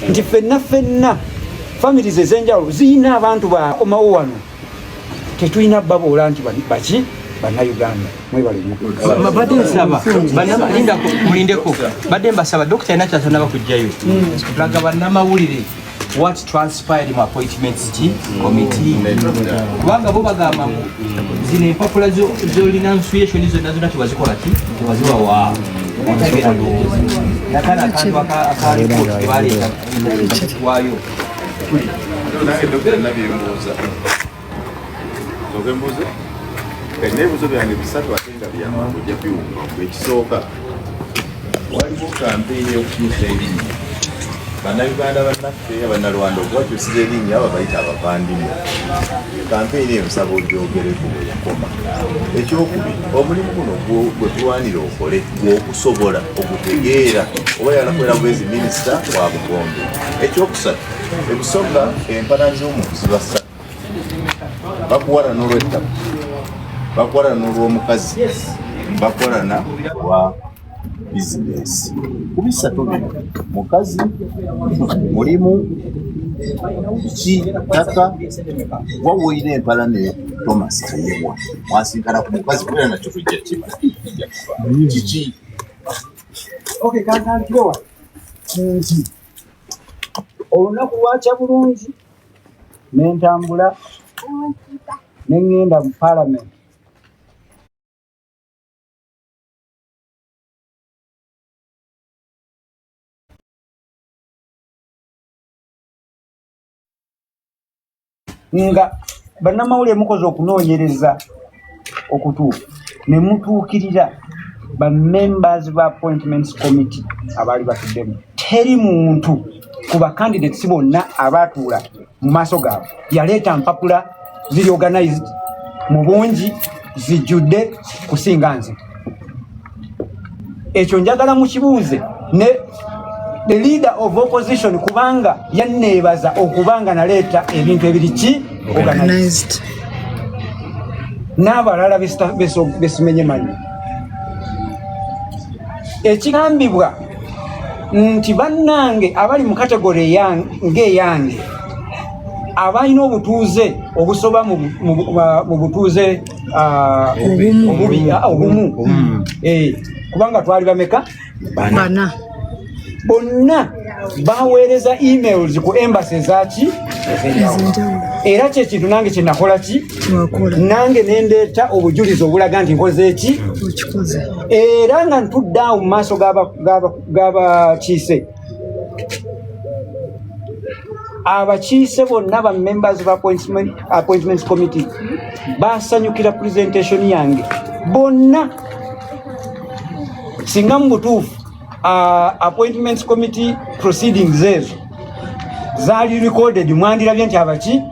nti ffenna families ez'enjawulo zirina abantu bakomawo wano tetulina baboola nti baki bannayuganda badde nsaba mulindeko badde mbasaba dokita alina kyasanaba kujjayo tulaga bannamawulire what transpired mu appointments committee kubanga bo bagamba zino empapula zolina nsuation zonna tewazikola ki tewaziwawa nakana akantu akaripoti kebaleeta waayo ebibuuzo byange bisatu ate nga byamangu ojja biwunga. Ekisooka waliwo kampeyini y'okukyusa erinnya bannayuganda bannaffe abannalwanda okubakyusira erinnya aba bayita abavandimwe. Kampeyini eyo nsaba ogyogereko okoma. Ekyokubiri omulimu guno gwe tulwanira okole gw'okusobola okutegeera oba yalakwera bwezi minisita wa Bukombe. Ekyokusatu ebusonga empana z'omuntu ziba ssatu bakuwala n'olw'ettaka bakolana n'olw'omukazi bakolana wa bizinesi. Kubisatu bino mukazi mulimu kitaka wawulira empala ne Thomas Kayebwa mwasinkana ku mukazi kubera nakyo tujja kiba kiki kankantirewa nti olunaku lwakya bulungi nentambula nengenda mu parliament nga bannamawulire mukoze okunoonyereza okutuufu ne mutuukirira ba members ba appointments committee abaali batuddemu. Teri muntu ku bacandidates bonna abaatuula mu maaso gaabwe yaleeta mpapula ziri organized mu bungi zijjudde kusinga nze. Ekyo njagala mukibuuze ne the leader of opposition kubanga yanneebaza okubanga naleeta ebintu ebiri ki organized n'abalala besimenye manyi. Ekigambibwa nti bannange abali mu kategore ng'eyange abalina obutuuze obusoba mu butuuze obumu kubanga twali bameka bana bonna baweereza emails ku embassy zaki era kyekintu nange kyenakola ki nange nendeeta obujulizi obulaga nti nkoze eki era nga ntudde awo mu maaso g'abakiise abakiise bonna ba members ba appointments committee basanyukira presentation yange bonna singa mu butuufu appointments committee proceedings ezo zaali recorded mwandirabye nti abaki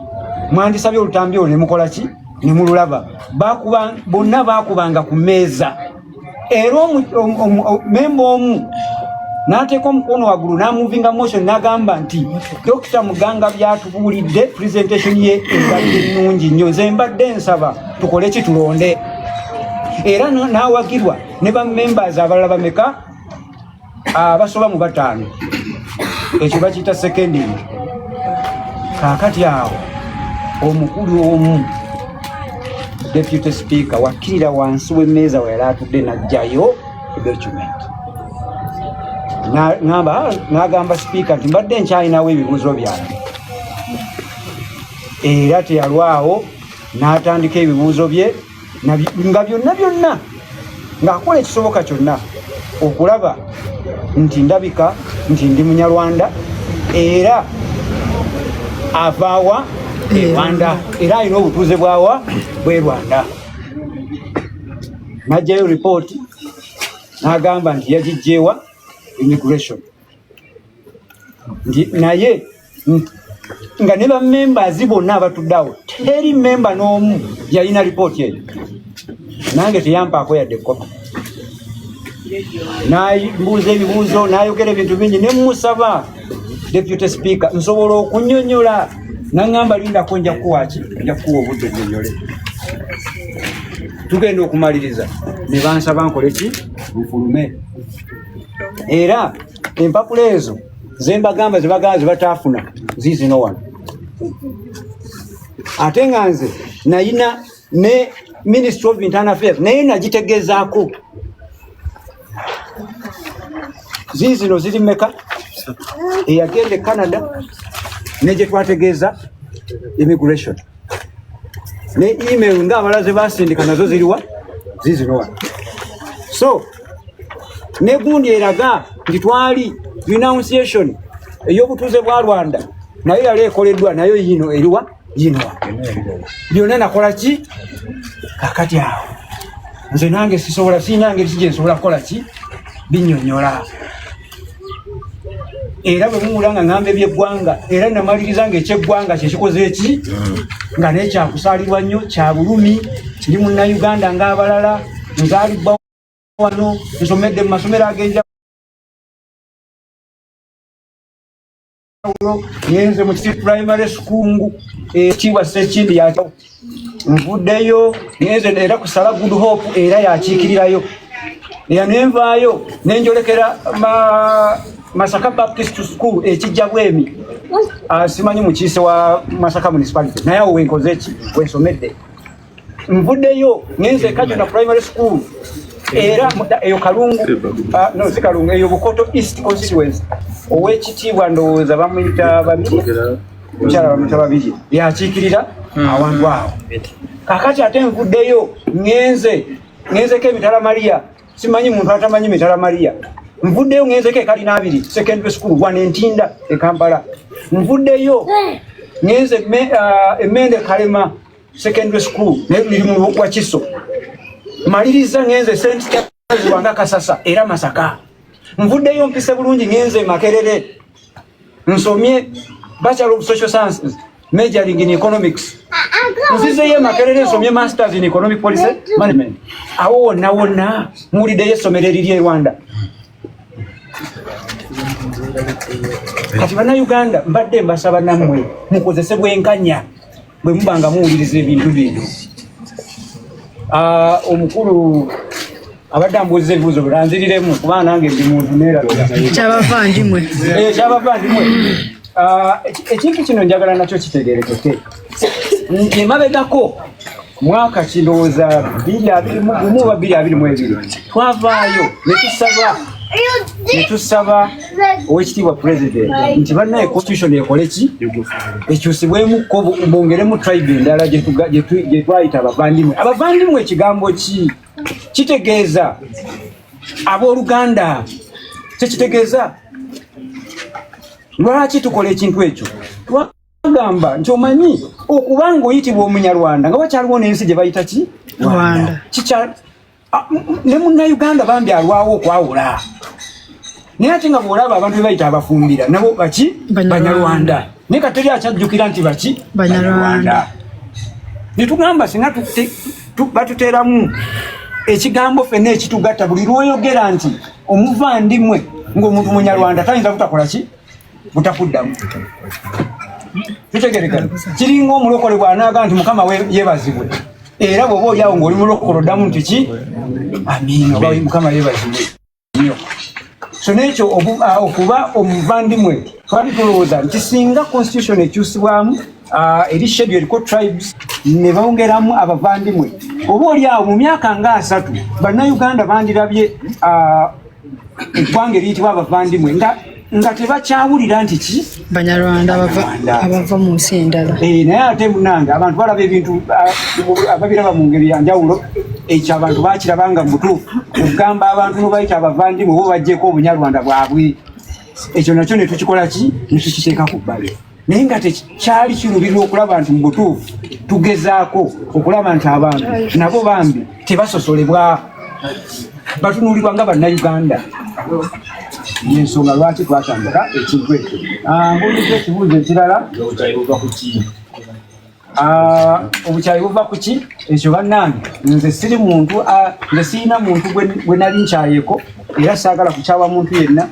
mwandisabye olutambi olwo ne mukola ki ne mululaba bonna baakubanga ku mmeeza era memba omu n'ateeka omukono waggulu n'amuvinga motion n'agamba nti Dr. Muganga byatubuulidde presentation ye ebadde nnungi nnyo nze mbadde nsaba tukole ki tulonde era n'awagirwa ne ba members abalala bameka abasoba mu bataano. Ekyo bakiyita seconding. Kaakati awo omukulu omu deputy speaker wakkirira wansi w'emmeeza we yali atudde n'ajjayo document n'agamba speaker nti mbadde nkyalinawo ebibuuzo byange era teyalwawo n'atandika ebibuuzo bye nga byonna ng'akola ekisoboka kyonna okulaba nti ndabika nti ndi munyarwanda era avaawa Rwanda era alina obutuuze bwawa bwe Rwanda. N'ajjayo report n'agamba nti yagijjeewa immigration naye nga ne bamembers bonna abatuddeawo teri memba n'omu yalina ripooti eyo. Nange teyampaako yadde kopi. N'ambuuza ebibuuzo n'ayogera ebintu bingi ne musaba deputy speaker nsobola okunnyonnyola n'aŋŋamba lindako nja kukuwa obudde nnyonnyole. Tugenda okumaliriza ne bansaba nkole ki bufulume era empapula ezo zemba gamba zibatafuna zizino wano ate nga nze nayina ne Ministry of Internal Affairs naye nagitegezaako zizino ziri meka eyagende Canada neje twategeeza immigration ne email nga abalaze basindika nazo ziriwa zizino wano so ne gundi eraga nti twali renunciation ey'obutuuze bwa Rwanda nayo yali ekoleddwa nayo yino eriwa yino byonna nakola ki kakati awo nze nange sisobola sinange kije nsobola kukola ki binyonyola era bwe muwulanga ngamba ebyeggwanga era namaliriza ng'ekyeggwanga kyekikoze eki nga naye kyakusaalirwa nnyo kya bulumi ndi munnayuganda ng'abalala nzaalibwa wano nsomedde mu masomero ag'enjawulo ngenze mu Kiti primary school ekitiibwa Ssekindi yakyo nvuddeyo ngenze era kusala Good Hope era yakiikirirayo era nenvaayo nenjolekera Masaka Baptist School ekijja bwemi simanyi mukiise wa Masaka municipality naye awo wenkoze eki wensomedde nvuddeyo ngenze Kajuna primary school era eyo Kalungu no si Kalungu eyo Bukoto East constituency owekitiibwa ndowooza bamuyita babiri mukyala bamuyita babiri yakiikirira awantu awo kakati ate nvuddeyo ngenzeko emitala Maria simanyi muntu atamanyi mitala Maria nvuddeyo ngenzeko ekalina abiri secondary school Bwanentinda e Kampala nvuddeyo ngenze Emende Kalema secondary school neri mu Wakiso maliriza ngenze St. Charles wanga Kasasa era Masaka nvuddeyo mpise bulungi ngenze Makerere nsomye Bachelor of Social Sciences majoring in economics nzizeyo Makerere nsomye masters in economic policy management awo wonna muwuliddeyo essomero eriri e Rwanda kati bannayuganda mbadde mbasaba nammwe mukozese bwenkanya bwe mubanga muwuliriza ebintu bino omukulu abadde ambuuziza ebibuuzo bulanziriremu kuba nange ndi muntu neerabira kyabavandimwe ekintu kino njagala nakyo kitegeerekeke emabegako mwaka kindowooza 2022 twavaayo netusaba owekitiibwa president nti bannaye constitution ekole ki ekyusibwemukko bongeremu tribe endala gye twayita abavandimwe ekigambo ki kitegeeza abooluganda tekitegeeza lwaki tukola ekintu ekyo twagamba nti omanyi okuba ng'oyitibwa omunyarwanda nga wakyaliwo n'ensi gye bayita ki Rwanda ne munnayuganda bambi alwawo okwawula naye ate nga bw'olaba abantu be bayita abafumbira nabo baki banyarwanda naye kateri akyajjukira nti baki banyarwanda ne tugamba singa batuteeramu ekigambo ffenna ekitugatta buli lw'oyogera nti omuvandimwe ng'omuntu munyarwanda tayinza butakola ki butakuddamu tutegerekana kiringa omulokole bw'anaaga nti mukama we yeebazibwe era bw'oba oli awo ng'oli mulokole oddamu nti ki amiina oba mukama yeebazibwe nnyo so n'ekyo okuba omuvandimwe twali tulowooza nti singa constitution ekyusibwamu eri schedule eriko tribes ne bongeramu abavandimwe oba oli awo mu myaka nga 3 bannayuganda bandirabye eggwanga eriyitibwa abavandimwe nga tebakyawulira nti ki banyarwanda abava mu nsi endala naye ate munange abantu balaba ebintu babiraba mu ngeri yanjawulo ekyo abantu bakirabanga mubutuufu okugamba abantu nobayita abavandimwe bo bajjeko obunyarwanda bwabwe ekyo nakyo netukikola ki netukiteeka ku bbali naye nga tekyali kirubirirwa okulaba nti mu butuufu tugezaako okulaba nti abantu nabo bambi tebasosolebwa batunuulirwa nga bannayuganda n'ensonga lwaki twatandika ekintu ekyo mbuuliza ekibuuzo ekirala obukyayi buva ku ki ekyo bannange nze siri muntu nze sirina muntu gwe nali nkyayeko era saagala kukyawa muntu yenna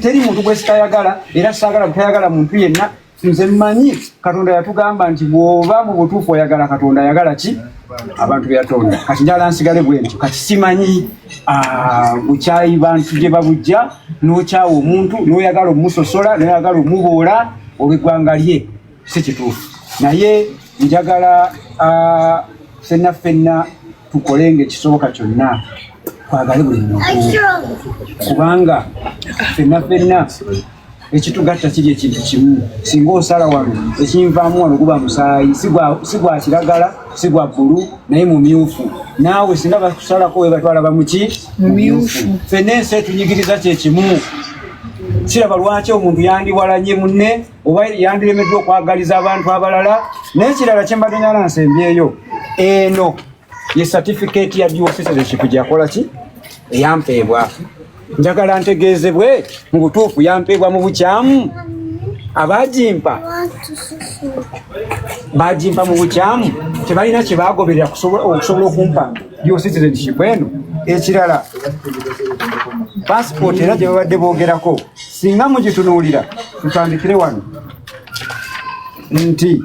teri muntu gwe sitayagala era saagala kutayagala muntu yenna nze mmanyi Katonda yatugamba nti bw'oba mu butuufu oyagala Katonda ayagala ki abantu byatonda kati njala nsigale bwenti kati simanyi bukyayi bantu gye babujja n'okyawa omuntu n'oyagala omusosola n'oyagala omuboola olw'eggwanga lye si kituufu naye njagala ffenna tukolenga ekisoboka kyonna twagale buli muntu kubanga ffenna ekitugatta kiri ekintu kimu singa osala wano ekinvaamu wano guba musaayi si gwa kiragala si gwa bbulu naye mumyufu naawe singa bakusalako we batwala bamuki mumyufu ffenna ensi etunyigiriza kyekimu kiraba lwaki omuntu yandiwalanye munne oba yandiremeddwa okwagaliza abantu abalala naye kirala kyembadde nyala nsembyeyo eno ye certificate ya dual citizenship gyakola ki eyampeebwa njagala ntegeezebwe mu butuufu yampeebwa mu bukyamu abagimpa bagimpa mu bukyamu tebalina kye bagoberera okusobola okumpa dual citizenship eno ekirala passport era gye babadde boogerako singa mugitunuulira tutandikire wano nti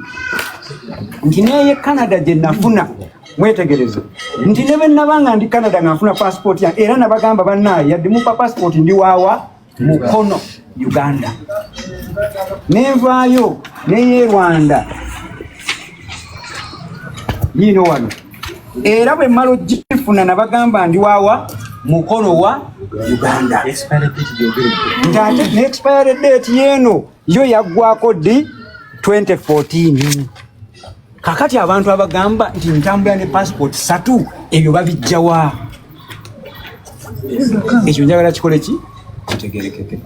neye Canada gye nafuna mwetegereze nti ne bwe nabanga ndi Canada nga nfuna passport yange era nabagamba bannaaye yadde mupa passport ndi waawa Mukono Uganda nenvaayo neye Rwanda yino wano era bwe mmala ogifuna nabagamba ndi waawa Mukono wa Uganda ntate ne expiry date yeno yo yaggwako ddi 2014 kakati abantu abagamba nti ntambula ne passport 3 ebyo babijjawa ekyo njagala kikole ki kitegerekeke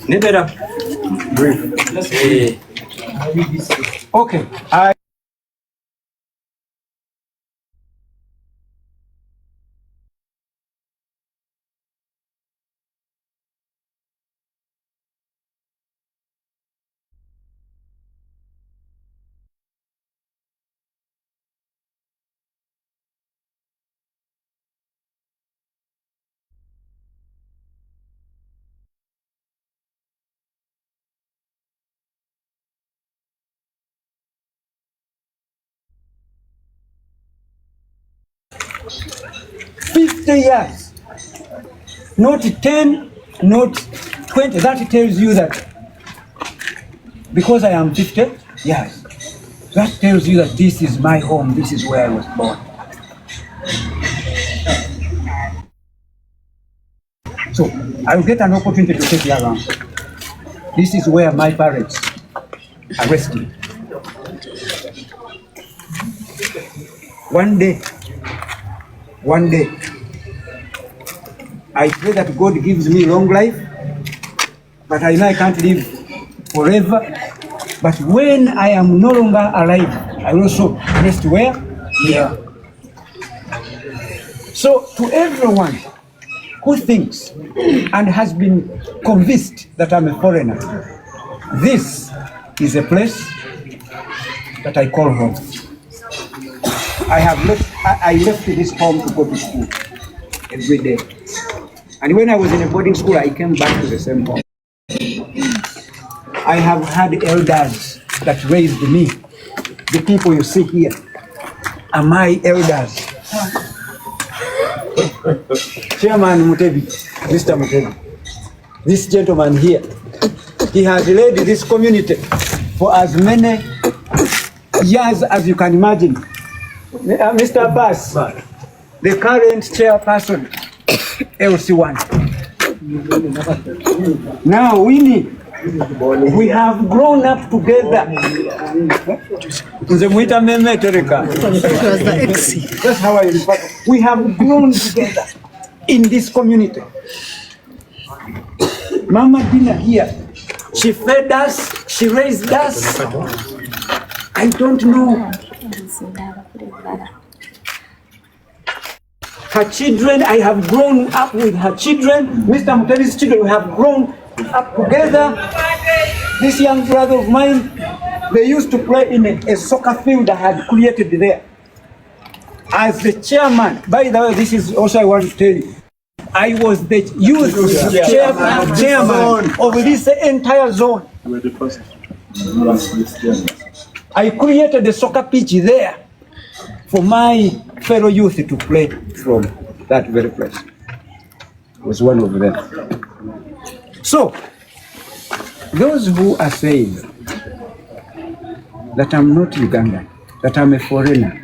nebera okay years, not 10, not 20. That tells you that because I am 50 years, that tells you that this is my home, this is where I was born. So I will get an opportunity to take you around. This is where my parents are resting. One day, I pray that God gives me long life, but I know I can't live forever. But when I am no longer alive, I will also rest where? Here. So to everyone who thinks and has been convinced that I'm a foreigner, this is a place that I call home. I left this home to go to school every day. And when I was in a boarding school, I came back to the same home. I have had elders that raised me. The people you see here are my elders. Chairman Mutebi, Mr. Mutebi, this gentleman here, he has led this community for as many years as you can imagine. Mr. Abbas, the current chairperson, LC1. Now, we have grown up together. That's how I refer. We have grown together in this community. Mama Dina here, she fed us, she raised us. I don't know. Her children, I have grown up with her children. Mr. Mutebi's children, we have grown up together. This young brother of mine, they used to play in a soccer field I had created there. As the chairman, by the way, this is also I want to tell you, I was the youth chairman of this entire zone. I created a soccer pitch there for my fellow youth to play from that very place. I was one of them. So, those who are saying that I'm not Ugandan, that I'm a foreigner,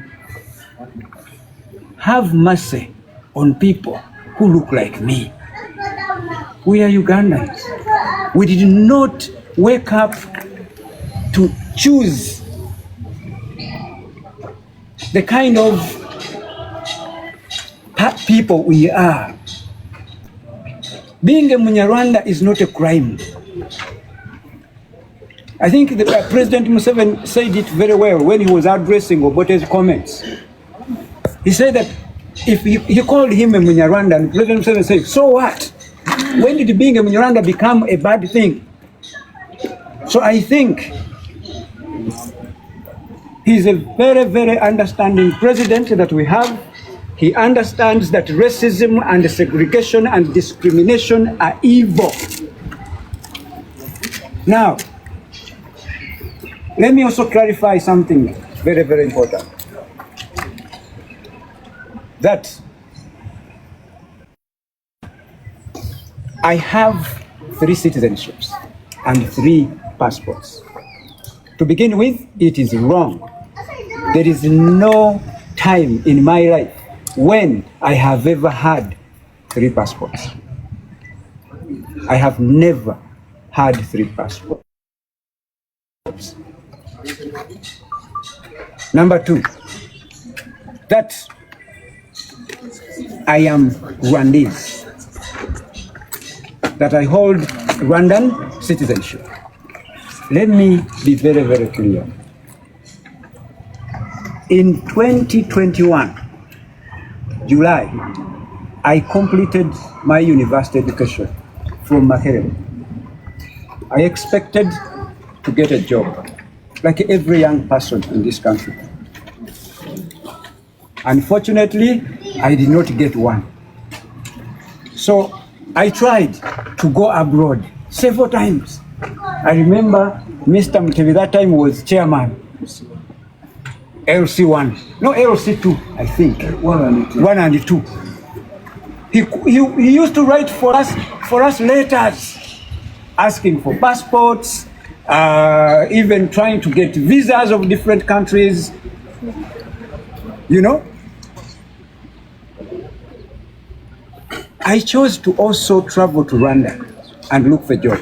have mercy on people who look like me. We are Ugandans. We did not wake up to choose the kind of people we are. Being a Munyarwanda is not a crime. I think President Museveni said it very well when he was addressing Obote's comments. He said that if he called him a Munyarwanda, and President Museveni said, so what? When did being a Munyarwanda become a bad thing? So I think he's a very, very understanding president that we have. He understands that racism and segregation and discrimination are evil. Now, let me also clarify something very, very important. That I have 3 citizenships and 3 passports. To begin with, it is wrong. There is no time in my life when I have ever had 3 passports. I have never had 3 passports. Number 2, that I am Rwandese, that I hold Rwandan citizenship. Let me be very, very clear. In 2021, July, I completed my university education from Makerere. I expected to get a job, like every young person in this country. Unfortunately, I did not get one. So I tried to go abroad several times. I remember Mr. Mutebi that time was chairman, LC1, no LC2, I think, 1 and 2. He used to write for us letters, asking for passports, even trying to get visas of different countries, you know. I chose to also travel to Rwanda and look for a job.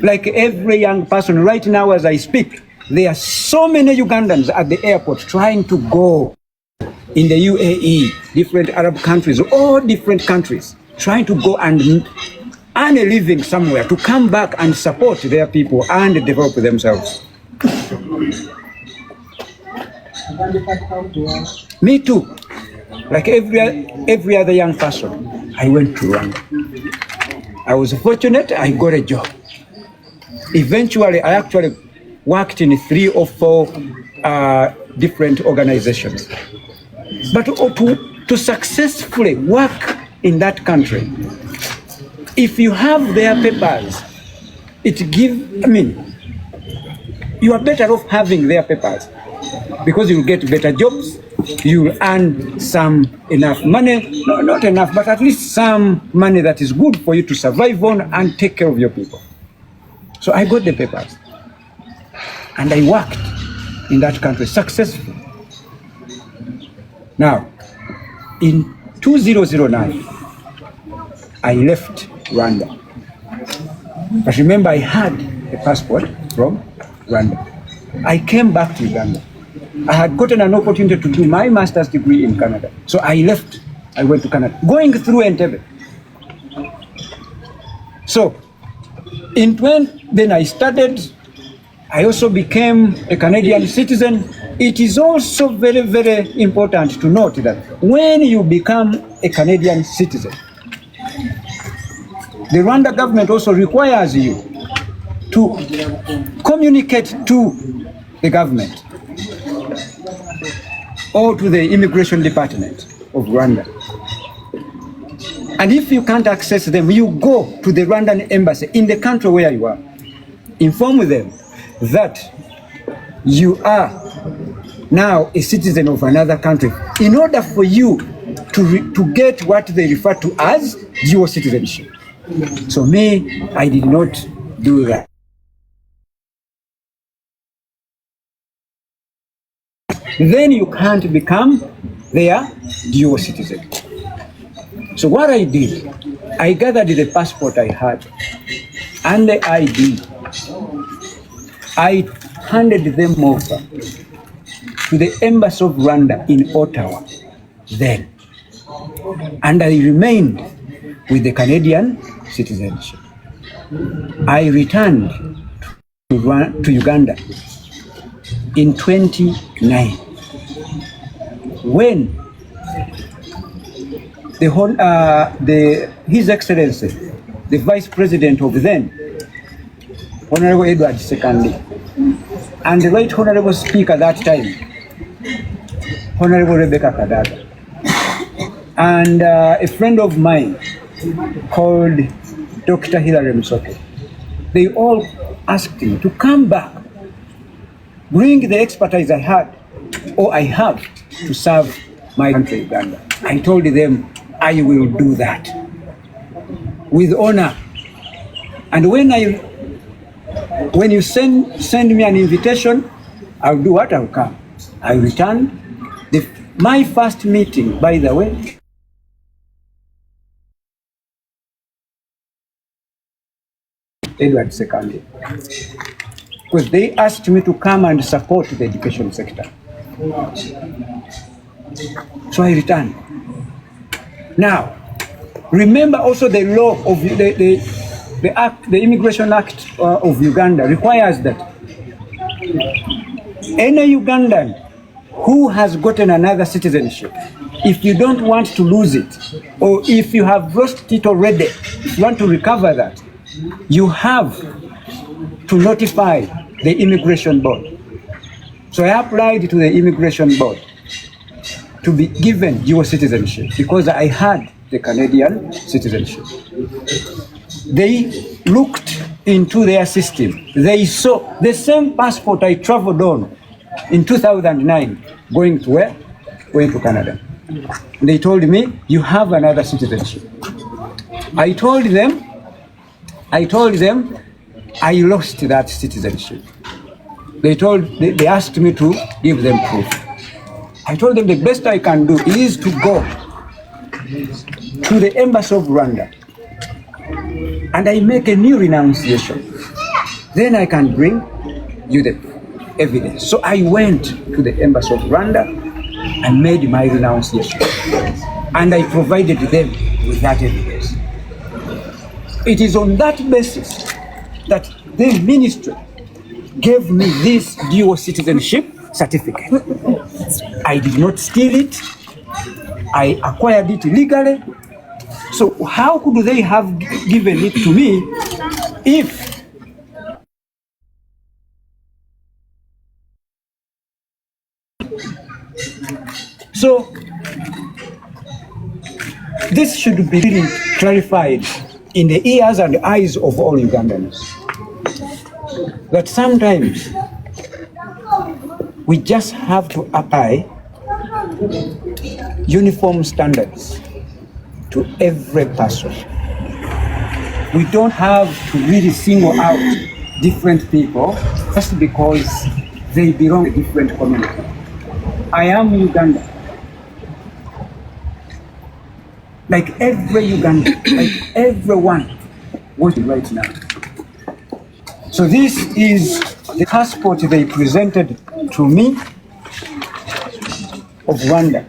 Like every young person right now as I speak, there are so many Ugandans at the airport trying to go in the UAE, different Arab countries, all different countries, trying to go and earn a living somewhere, to come back and support their people and develop themselves. Me too. Like every other young person, I went to Rwanda. I was fortunate, I got a job. Eventually, I actually worked in 3 or 4 different organizations. But to successfully work in that country, if you have their papers, you are better off having their papers because you'll get better jobs, you'll earn some enough money, no, not enough, but at least some money that is good for you to survive on and take care of your people. So I got the papers and I worked in that country successfully. Now, in 2009, I left Rwanda. But remember, I had a passport from Rwanda. I came back to Uganda. I had gotten an opportunity to do my master's degree in Canada. So I left. I went to Canada, going through Entebbe. So, then I studied. I also became a Canadian citizen. It is also very, very important to note that when you become a Canadian citizen, the Rwanda government also requires you to communicate to the government or to the immigration department of Rwanda And if you can't access them, you go to the Rwandan embassy in the country where you are. Inform them that you are now a citizen of another country in order for you to get what they refer to as dual citizenship. So me, I did not do that. Then you can't become their dual citizen. So what I did, I gathered the passport I had and the ID. I handed them over to the embassy of Rwanda in Ottawa then. And I remained with the Canadian citizenship. I returned to Uganda in 29 when His Excellency, the Vice President of then, Honorable Edward II, and the Right Honorable Speaker that time, Honorable Rebecca Kadaga, and a friend of mine called Dr. Hilary Musoke, they all asked me to come back, bring the expertise I had or I have to serve my country, Uganda. I told them I will do that with honor. And when you send me an invitation, I'll do what? I'll come. I returned. My first meeting, by the way, Edward II, because they asked me to come and support the education sector. So I returned. Now, remember also the law of the Immigration Act of Uganda requires that any Ugandan who has gotten another citizenship, if you don't want to lose it, or if you have lost it already, if you want to recover that, you have to notify the Immigration Board. So I applied to the Immigration Board to be given dual citizenship because I had the Canadian citizenship. They looked into their system. They saw the same passport I traveled on in 2009, going to where? Going to Canada. They told me, you have another citizenship. I told them I lost that citizenship. They asked me to give them proof. I told them the best I can do is to go to the embassy of Rwanda and I make a new renunciation. Then I can bring you the evidence. So I went to the embassy of Rwanda and made my renunciation. And I provided them with that evidence. It is on that basis that the ministry gave me this dual citizenship certificate. I did not steal it. I acquired it legally. So how could they have given it to me if so this should be really clarified in the ears and eyes of all Ugandans. That sometimes we just have to apply uniform standards to every person. We don't have to really single out different people just because they belong to a different community. I am Ugandan. Like every Ugandan, like everyone watching right now. So this is the passport they presented to me of Rwanda,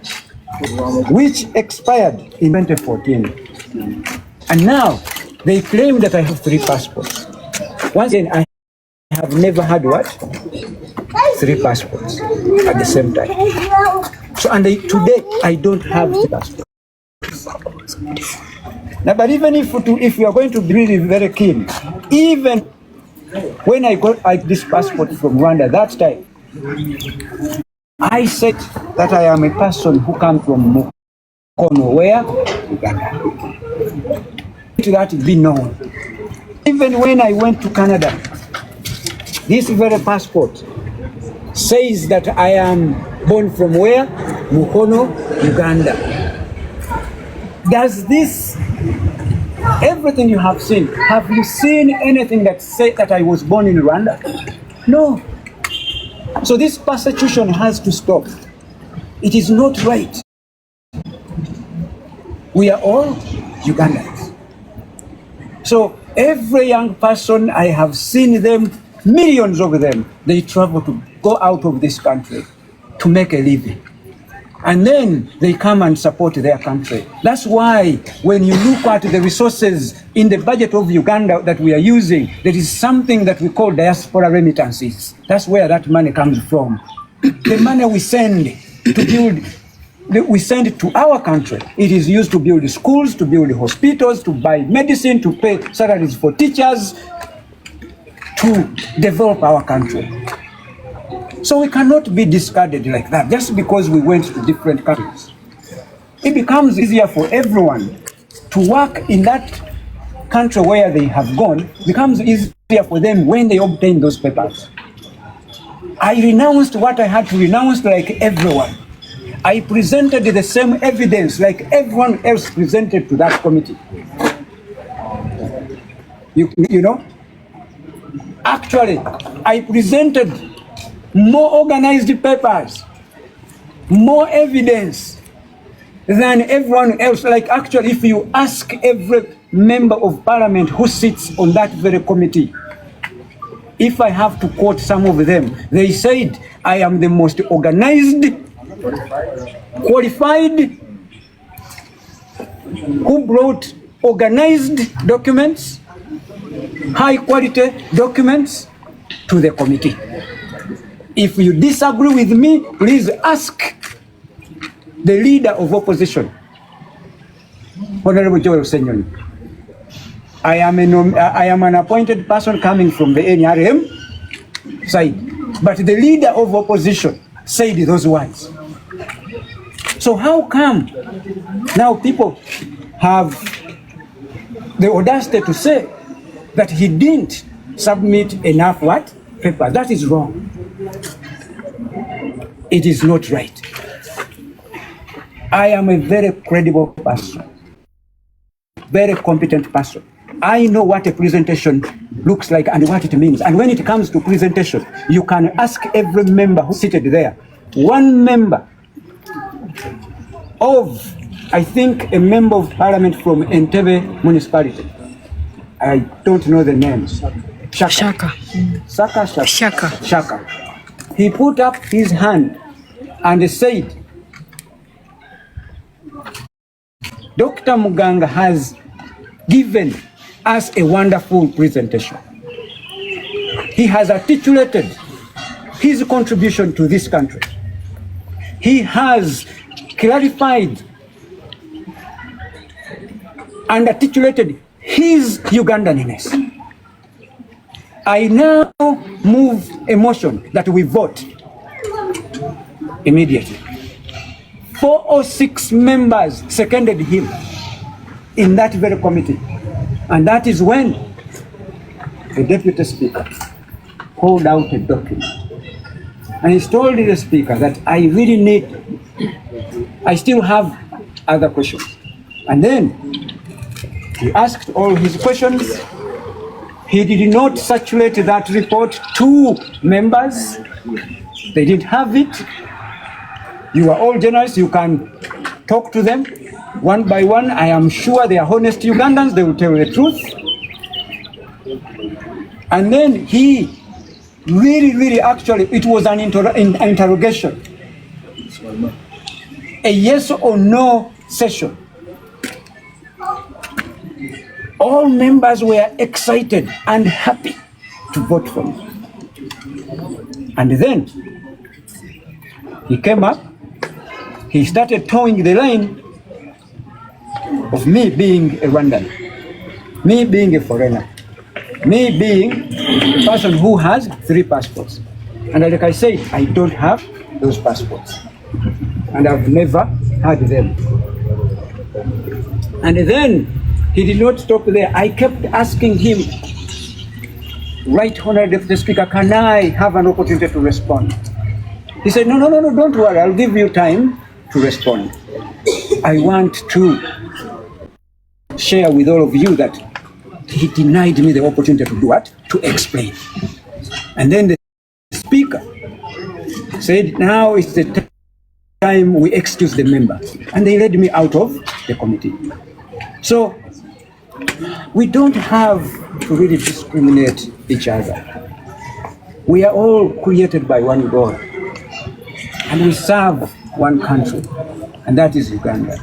which expired in 2014. And now they claim that I have 3 passports. Once again, I have never had what? 3 passports at the same time. So today I don't have 3 passports. Now, but even if you are going to be really very keen, even when I got this passport from Rwanda that time, I said that I am a person who comes from Muganga. where? Uganda. Let that be known. Even when I went to Canada, this very passport says that I am born from where? Mukono, Uganda. Does this, everything you have seen, have you seen anything that says that I was born in Rwanda? No. So this persecution has to stop. It is not right. We are all Ugandans. So every young person, I have seen them, millions of them, they travel to go out of this country to make a living. And then they come and support their country. That's why when you look at the resources in the budget of Uganda that we are using, there is something that we call diaspora remittances. That's where that money comes from. The money we send to build, we send it to our country. It is used to build schools, to build hospitals, to buy medicine, to pay salaries for teachers, to develop our country. So we cannot be discarded like that just because we went to different countries. It becomes easier for everyone to work in that country where they have gone. It becomes easier for them when they obtain those papers. I renounced what I had to renounce like everyone. I presented the same evidence like everyone else presented to that committee. You know? Actually, I presented more organized papers, more evidence than everyone else. Like actually, if you ask every member of parliament who sits on that very committee, if I have to quote some of them, they said, I am the most organized, qualified, who brought organized documents, high quality documents to the committee. If you disagree with me, please ask the leader of opposition, Honorable Joel Senyoni. I am an appointed person coming from the NRM side, but the leader of opposition said those words. So how come now people have the audacity to say that he didn't submit enough what? Papers? That is wrong. It is not right. I am a very credible person, very competent person. I know what a presentation looks like and what it means. And when it comes to presentation, you can ask every member who seated there. One member of, I think, a member of parliament from Entebbe municipality. I don't know the names. Shaka. He put up his hand and said, Dr. Muganga has given us a wonderful presentation. He has articulated his contribution to this country. He has clarified and articulated his Ugandanness. I now move a motion that we vote immediately. 4 or 6 members seconded him in that very committee. And that is when the deputy speaker called out a document. And he told the speaker that I really need, I still have other questions. And then he asked all his questions. He did not circulate that report to members. They didn't have it. You are all journalists. You can talk to them one by one. I am sure they are honest Ugandans. They will tell the truth. And then he really, actually, it was an interrogation. A yes or no session. All members were excited and happy to vote for me. And then he came up, he started towing the line of me being a Rwandan, me being a foreigner, me being a person who has 3 passports. And like I said, I don't have those passports. And I've never had them. And then he did not stop there. I kept asking him, Right Honorable Deputy Speaker, can I have an opportunity to respond? He said, no, don't worry, I'll give you time to respond. I want to share with all of you that he denied me the opportunity to do what? To explain. And then the speaker said, now is the time we excuse the member. And they led me out of the committee. So we don't have to really discriminate each other. We are all created by one God. And we serve one country, and that is Uganda.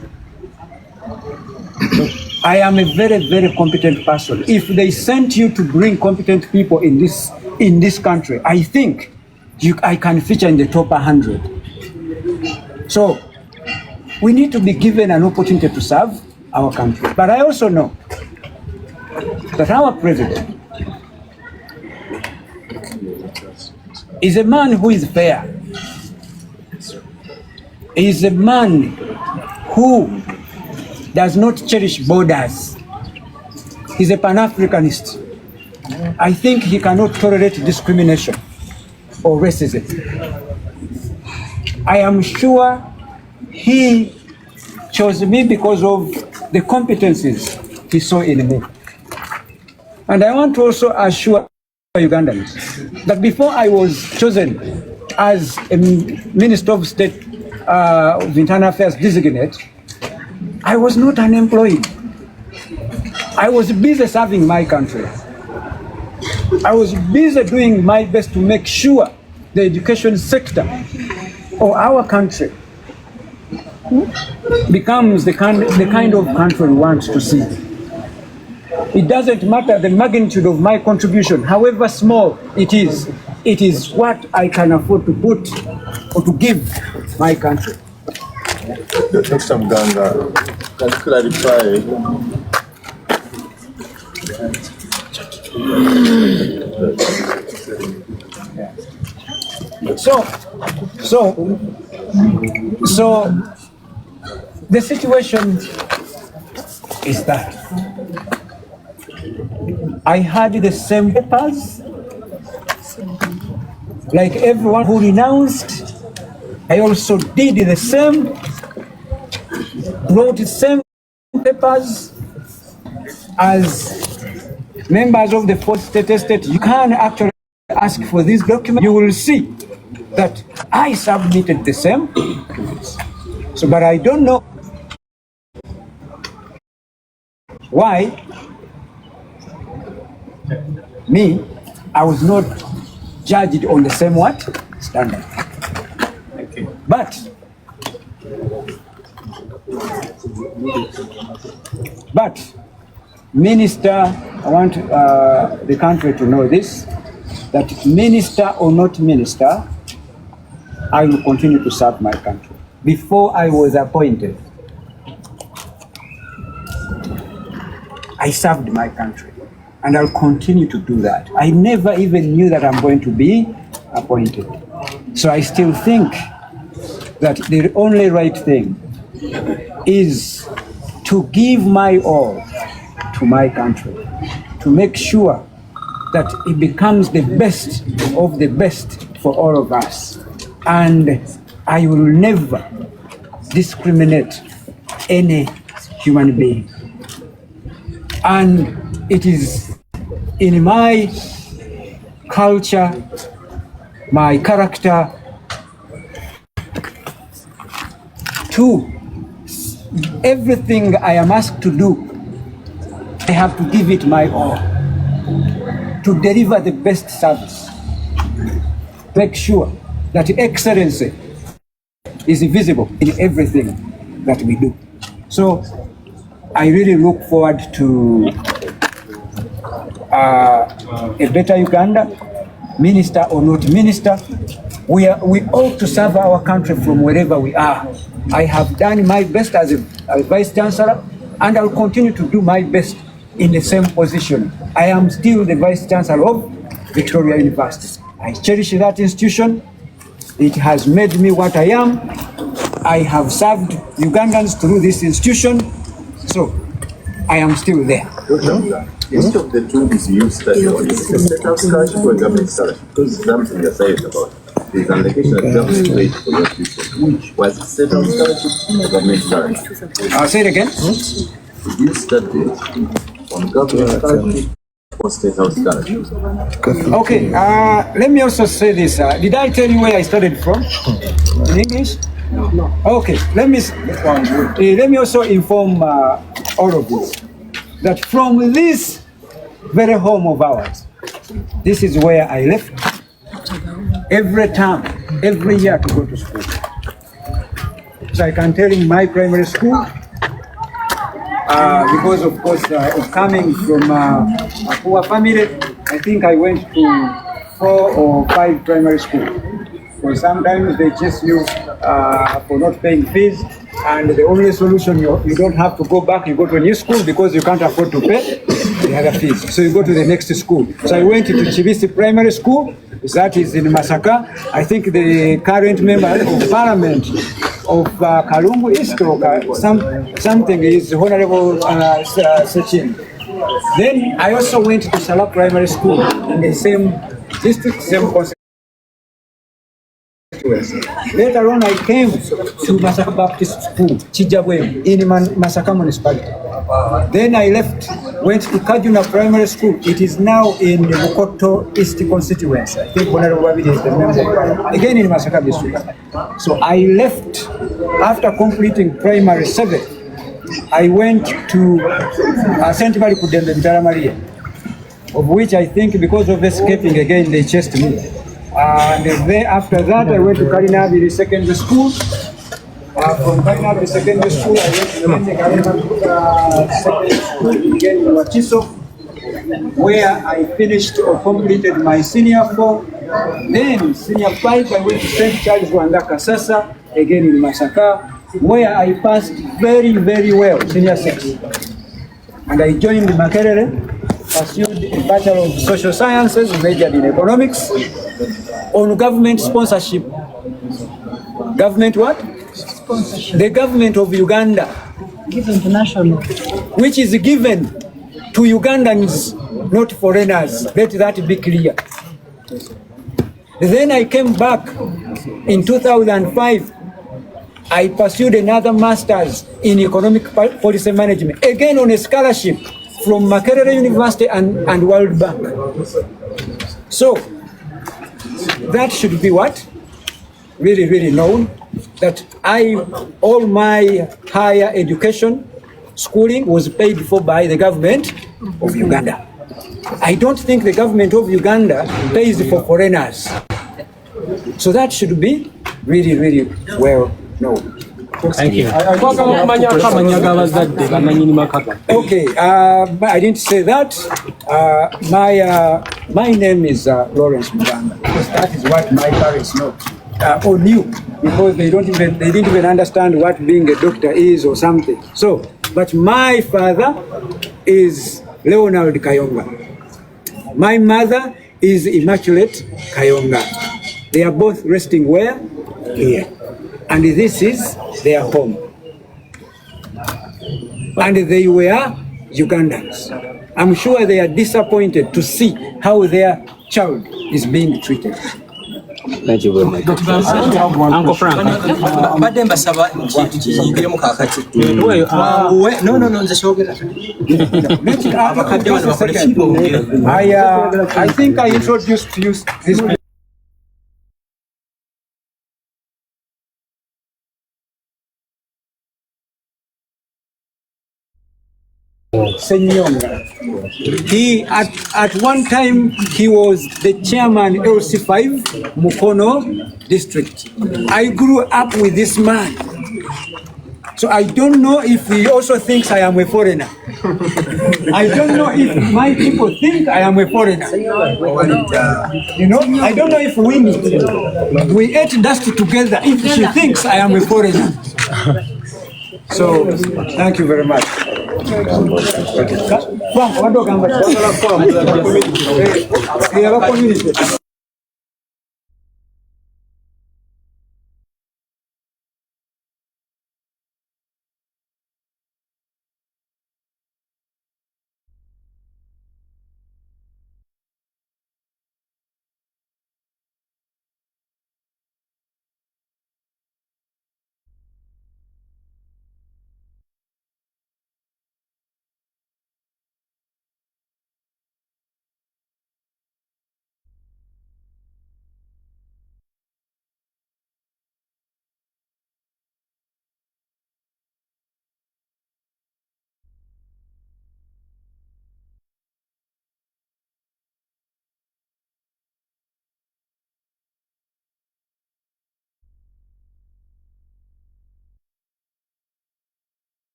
I am a very, very competent person. If they sent you to bring competent people in this country, I think I can feature in the top 100. So we need to be given an opportunity to serve our country. But I also know that our president is a man who is fair. He is a man who does not cherish borders. He's a Pan-Africanist. I think he cannot tolerate discrimination or racism. I am sure he chose me because of the competencies he saw in me. And I want to also assure Ugandans that before I was chosen as a Minister of State of Internal Affairs designate, I was not unemployed. I was busy serving my country. I was busy doing my best to make sure the education sector of our country becomes the kind of country we want to see. It doesn't matter the magnitude of my contribution, however small it is what I can afford to put or to give my country. Dr. Muganga, can you clarify? So the situation is that I had the same papers like everyone who renounced. I also did the same, wrote the same papers as members of the fourth state estate. You can actually ask for this document. You will see that I submitted the same documents. So, but I don't know why I was not judged on the same what? Standard. But Minister, I want the country to know this, that minister or not minister, I will continue to serve my country. Before I was appointed, I served my country, and I'll continue to do that. I never even knew that I'm going to be appointed. So I still think that the only right thing is to give my all to my country, to make sure that it becomes the best of the best for all of us. And I will never discriminate any human being. And it is in my culture, my character, to everything I am asked to do, I have to give it my all to deliver the best service. Make sure that excellency is visible in everything that we do. So I really look forward to a better Uganda, minister or not minister. We ought to serve our country from wherever we are. I have done my best as a Vice Chancellor, and I'll continue to do my best in the same position. I am still the Vice Chancellor of Victoria University. I cherish that institution. It has made me what I am. I have served Ugandans through this institution. So I am still there. Which of the two is you study on? Is it a set-out scholarship or a government scholarship? Because it's something you're saying about. There's an allocation of government rate for your tuition. Which was it set-out scholarship or government scholarship? I'll say it again. Did you study on government scholarship or state-out scholarship? Okay, let me also say this. Did I tell you where I started from? In English? No. Okay, let me also inform all of you that from this very home of ours, this is where I left every term, every year to go to school. So I can tell in my primary school, because of course of coming from a poor family, I think I went to 4 or 5 primary schools. So sometimes they chase you for not paying fees, and the only solution, you don't have to go back, you go to a new school because you can't afford to pay the other fees. So you go to the next school. So I went to Chibisi Primary School, that is in Masaka. I think the current member of parliament of Kalungu East or something is Honorable Sechin. Then I also went to Sala Primary School in the same district, same concept. Later on, I came to Masaka Baptist School, Chijabwe, in Masaka Municipality. Then I left, went to Kajuna Primary School. It is now in the Mukoto East constituency. I think Honorable Wabidi is the member, again in Masaka District. So I left after completing primary 7. I went to St. Mary Kudembe Vitara Maria, of which I think because of escaping again, they chased me. And then after that, I went to Karinabiri Secondary School. From Karinabiri Secondary School, I went to the Karinabiri Secondary School again in Wachiso, where I finished or completed my senior 4. Then senior 5, I went to St. Charles Wanga Kasasa, again in Masaka, where I passed very, very well, senior 6. And I joined Makerere, pursued a Bachelor of Social Sciences, majored in economics, on government sponsorship. Government what? Sponsorship. The government of Uganda. Given to national. Which is given to Ugandans, not foreigners. Let that be clear. Then I came back in 2005. I pursued another master's in economic policy management, again on a scholarship from Makerere University and World Bank. So that should be what? Really, really known that all my higher education, schooling was paid for by the government of Uganda. I don't think the government of Uganda pays for foreigners. So that should be really, really well known. Thank you. Okay, I didn't say that. My name is Lawrence Muganga, because that is what my parents know or knew, because they didn't even understand what being a doctor is or something. So, but my father is Leonard Kayonga. My mother is Immaculate Kayonga. They are both resting where? Here. And this is their home. And they were Ugandans. I'm sure they are disappointed to see how their child is being treated. Thank you very much. Uncle Frank. Badde mbasaba kintu kiyingiremu kakati. No, nze kyogera. Abakadde bano bakole kibo. I think I introduced you this. Senyonga. He at one time he was the chairman LC5 Mukono district. I grew up with this man. So I don't know if he also thinks I am a foreigner. I don't know if my people think I am a foreigner. You know, I don't know if we ate dust together if she thinks I am a foreigner. So, thank you very much.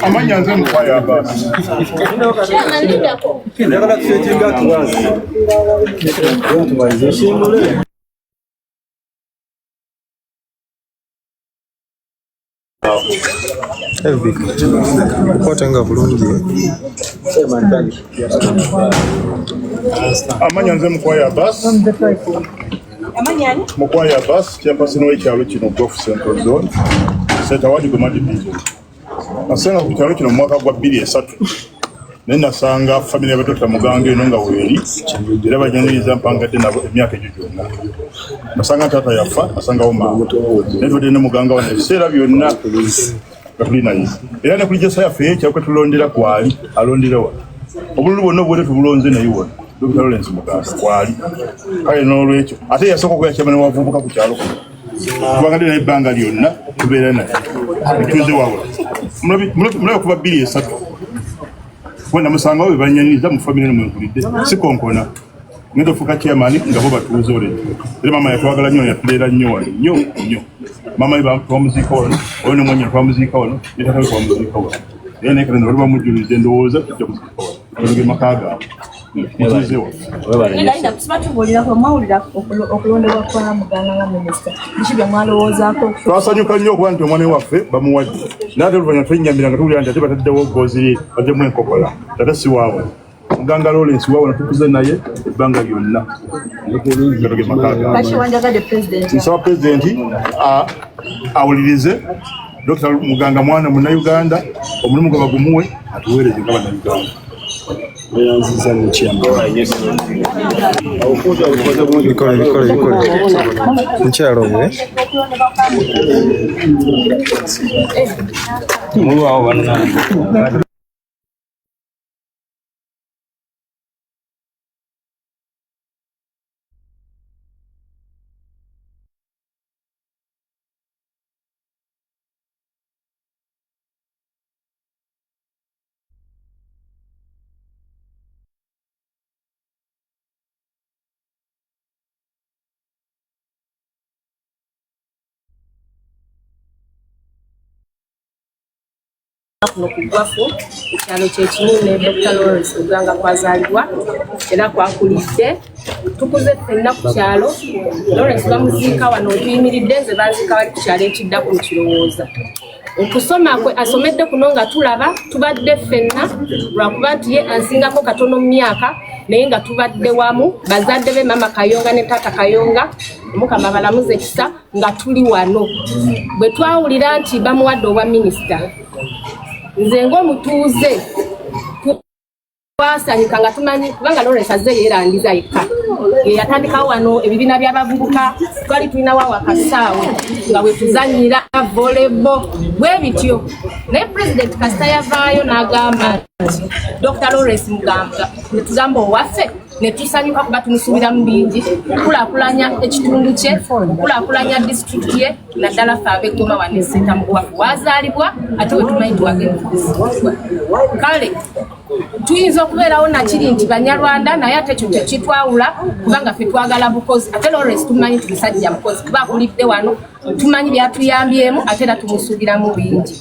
Amanya nze mukwaya basi. Amanya nze mukwaya basi. Mukwaya basi chairperson w'ekyalo kino Gulf Central Zone. Setawadi Gomadi Division. Nasenga ku kyalo kino mu mwaka gwa 2003. Ne nasanga family ya Dr. Muganga eno nga weeri era bajanyiriza mpangadde nabo emyaka egyo gyonna. Nasanga taata yafa, nasangawo maama. Ne Muganga wane ebiseera byonna tulina ye. Era ne kulijja yafe ekyalo kwe tulondera kwali alonderewa. Obululu bwonna obwere tubulonze naye wona. Dr. Lawrence Muganga kwali. Kale n'olwekyo ate yasooka okubeera kyamani wavubuka ku kyalo kuno. Tubanga naye ebbanga lyonna tubeera naye. Tuze wabula. Mulabe kuba 2003. Wanda musanga we banyaniza mu family no mwegulidde. Sikonkona. Ngendo fuka chairman ngabo batuuze ole. Era mama yatwagala nnyo yatulera nnyo wale. Nnyo. Mama iba twamuzika wano. Ono mwenye twamuzika wano. Yatakawe twamuzika wano. Era ne kana bali bamujulize ndowooza tujja kuzika wano. Nge makaga. Enda kusibatubuulira ko mawulira okulondebwa kwa Muganga nga minisita. Kibya mwalowoozaako. Twasanyuka nnyo okuba nti omwana waffe bamuwadde. N'ate oluvannyuma twenyambira nga tuwulira nti ate bataddewo ggoozi baddemu enkokola. Tate si waabwe. Muganga Lawrence waabwe tukuze naye ebbanga lyonna. Kaki wanjagadde pulezidenti? Nsaba pulezidenti awulirize Dr. Muganga mwana Munnayuganda omulimu gwe bagumuwe atuweereze nga Bannayuganda. Yanziza n'ekyamba. Bikole. Nkyalo bwe. Mulwawo bannange. kuno kugwafu ekyalo kyekimu ne Dr. Lawrence Muganga kwazaalibwa era kwakulidde tukuze ffenna ku kyalo. Lawrence bamuziika wano tuyimiridde nze banziika wali ku kyalo ekiddako mu kirowooza. Okusoma kwe asomedde kuno nga tulaba tubadde ffenna lwakuba nti ye ansingako katono mu myaka naye nga tubadde wamu bazadde be mama Kayonga ne taata Kayonga Mukama balamuze ekisa nga tuli wano. Bwe twawulira nti bamuwadde obwa minisita nze ng'omutuuze twasanyuka nga tumanyi kubanga Lawrence azze yeerandiza yekka. Yatandikawo wano ebibiina by'abavubuka twali tulinawo akasaawe nga bwe tuzannyira volleyball bwe bityo. Naye Pulezidenti kasita yavaayo n'agamba nti Dr. Lawrence Muganga ne tugamba owaffe ne tusanyuka kuba tumusuubiramu bingi kulaakulanya ekitundu kye, kulaakulanya disitulikiti ye, naddala ffe ab'Eggoma wano e Sentamuguwafu wazaalibwa ate we tumanyi twagenda okusiibwa. Kale tuyinza okubeerawo nakiri nti Banyarwanda naye ate ekyo tekitwawula kubanga ffe twagala bukozi. Ate Lawrence tumanyi tumusajja mukozi kuba akulidde wano tumanyi byatuyambyemu ate era tumusuubiramu bingi.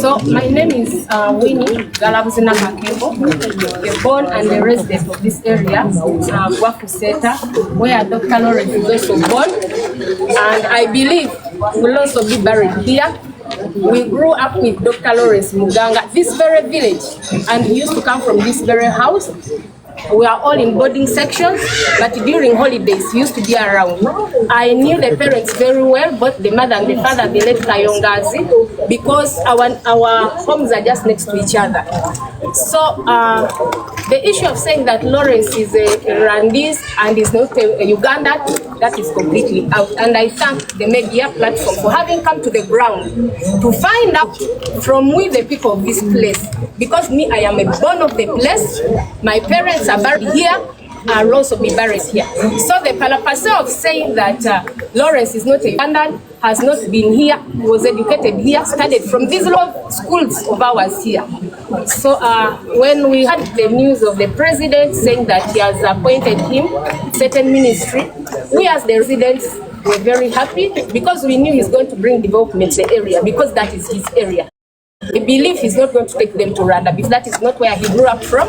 So my name is Winnie Galabuzina Kakebo, born and a resident of this area, Gwafu Center, where Dr. Lawrence is also born, and I believe will also be buried here. We grew up with Dr. Lawrence Muganga, this very village, and he used to come from this very house. We are all in boarding sections, but during holidays he used to be around. I knew the parents very well, both the mother and the father, the late Kayongazi, because our homes are just next to each other. So the issue of saying that Lawrence is a Rwandese and is not a Ugandan, that is completely out. And I thank the media platform for having come to the ground to find out from we the people of this place. Because me, I am a born of the place. My parents are buried here. are also be buried here. So the purpose of saying that Lawrence is not a Ugandan, has not been here, was educated here, studied from these law schools of ours here. So when we had the news of the president saying that he has appointed him certain ministry, we as the residents were very happy because we knew he's going to bring development to the area because that is his area. I believe he's not going to take them to Rwanda because that is not where he grew up from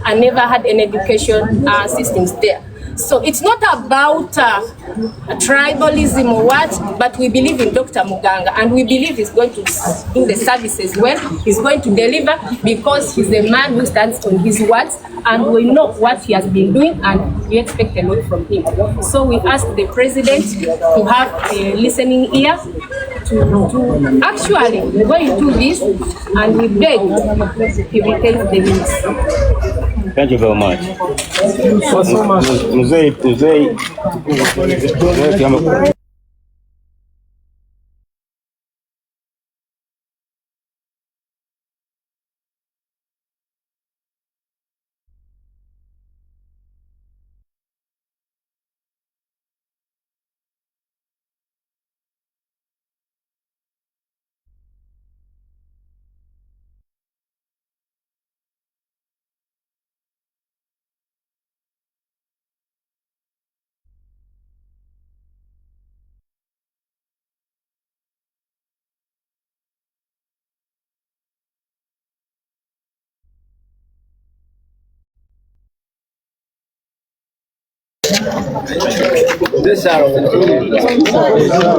and never had any education systems there. So it's not about tribalism or what, but we believe in Dr. Muganga and we believe he's going to do the services well. He's going to deliver because he's a man who stands on his words and we know what he has been doing and we expect a lot from him. So we asked the president to have a listening ear to actually go into this and we beg he retains the news. Thank you very much. So much.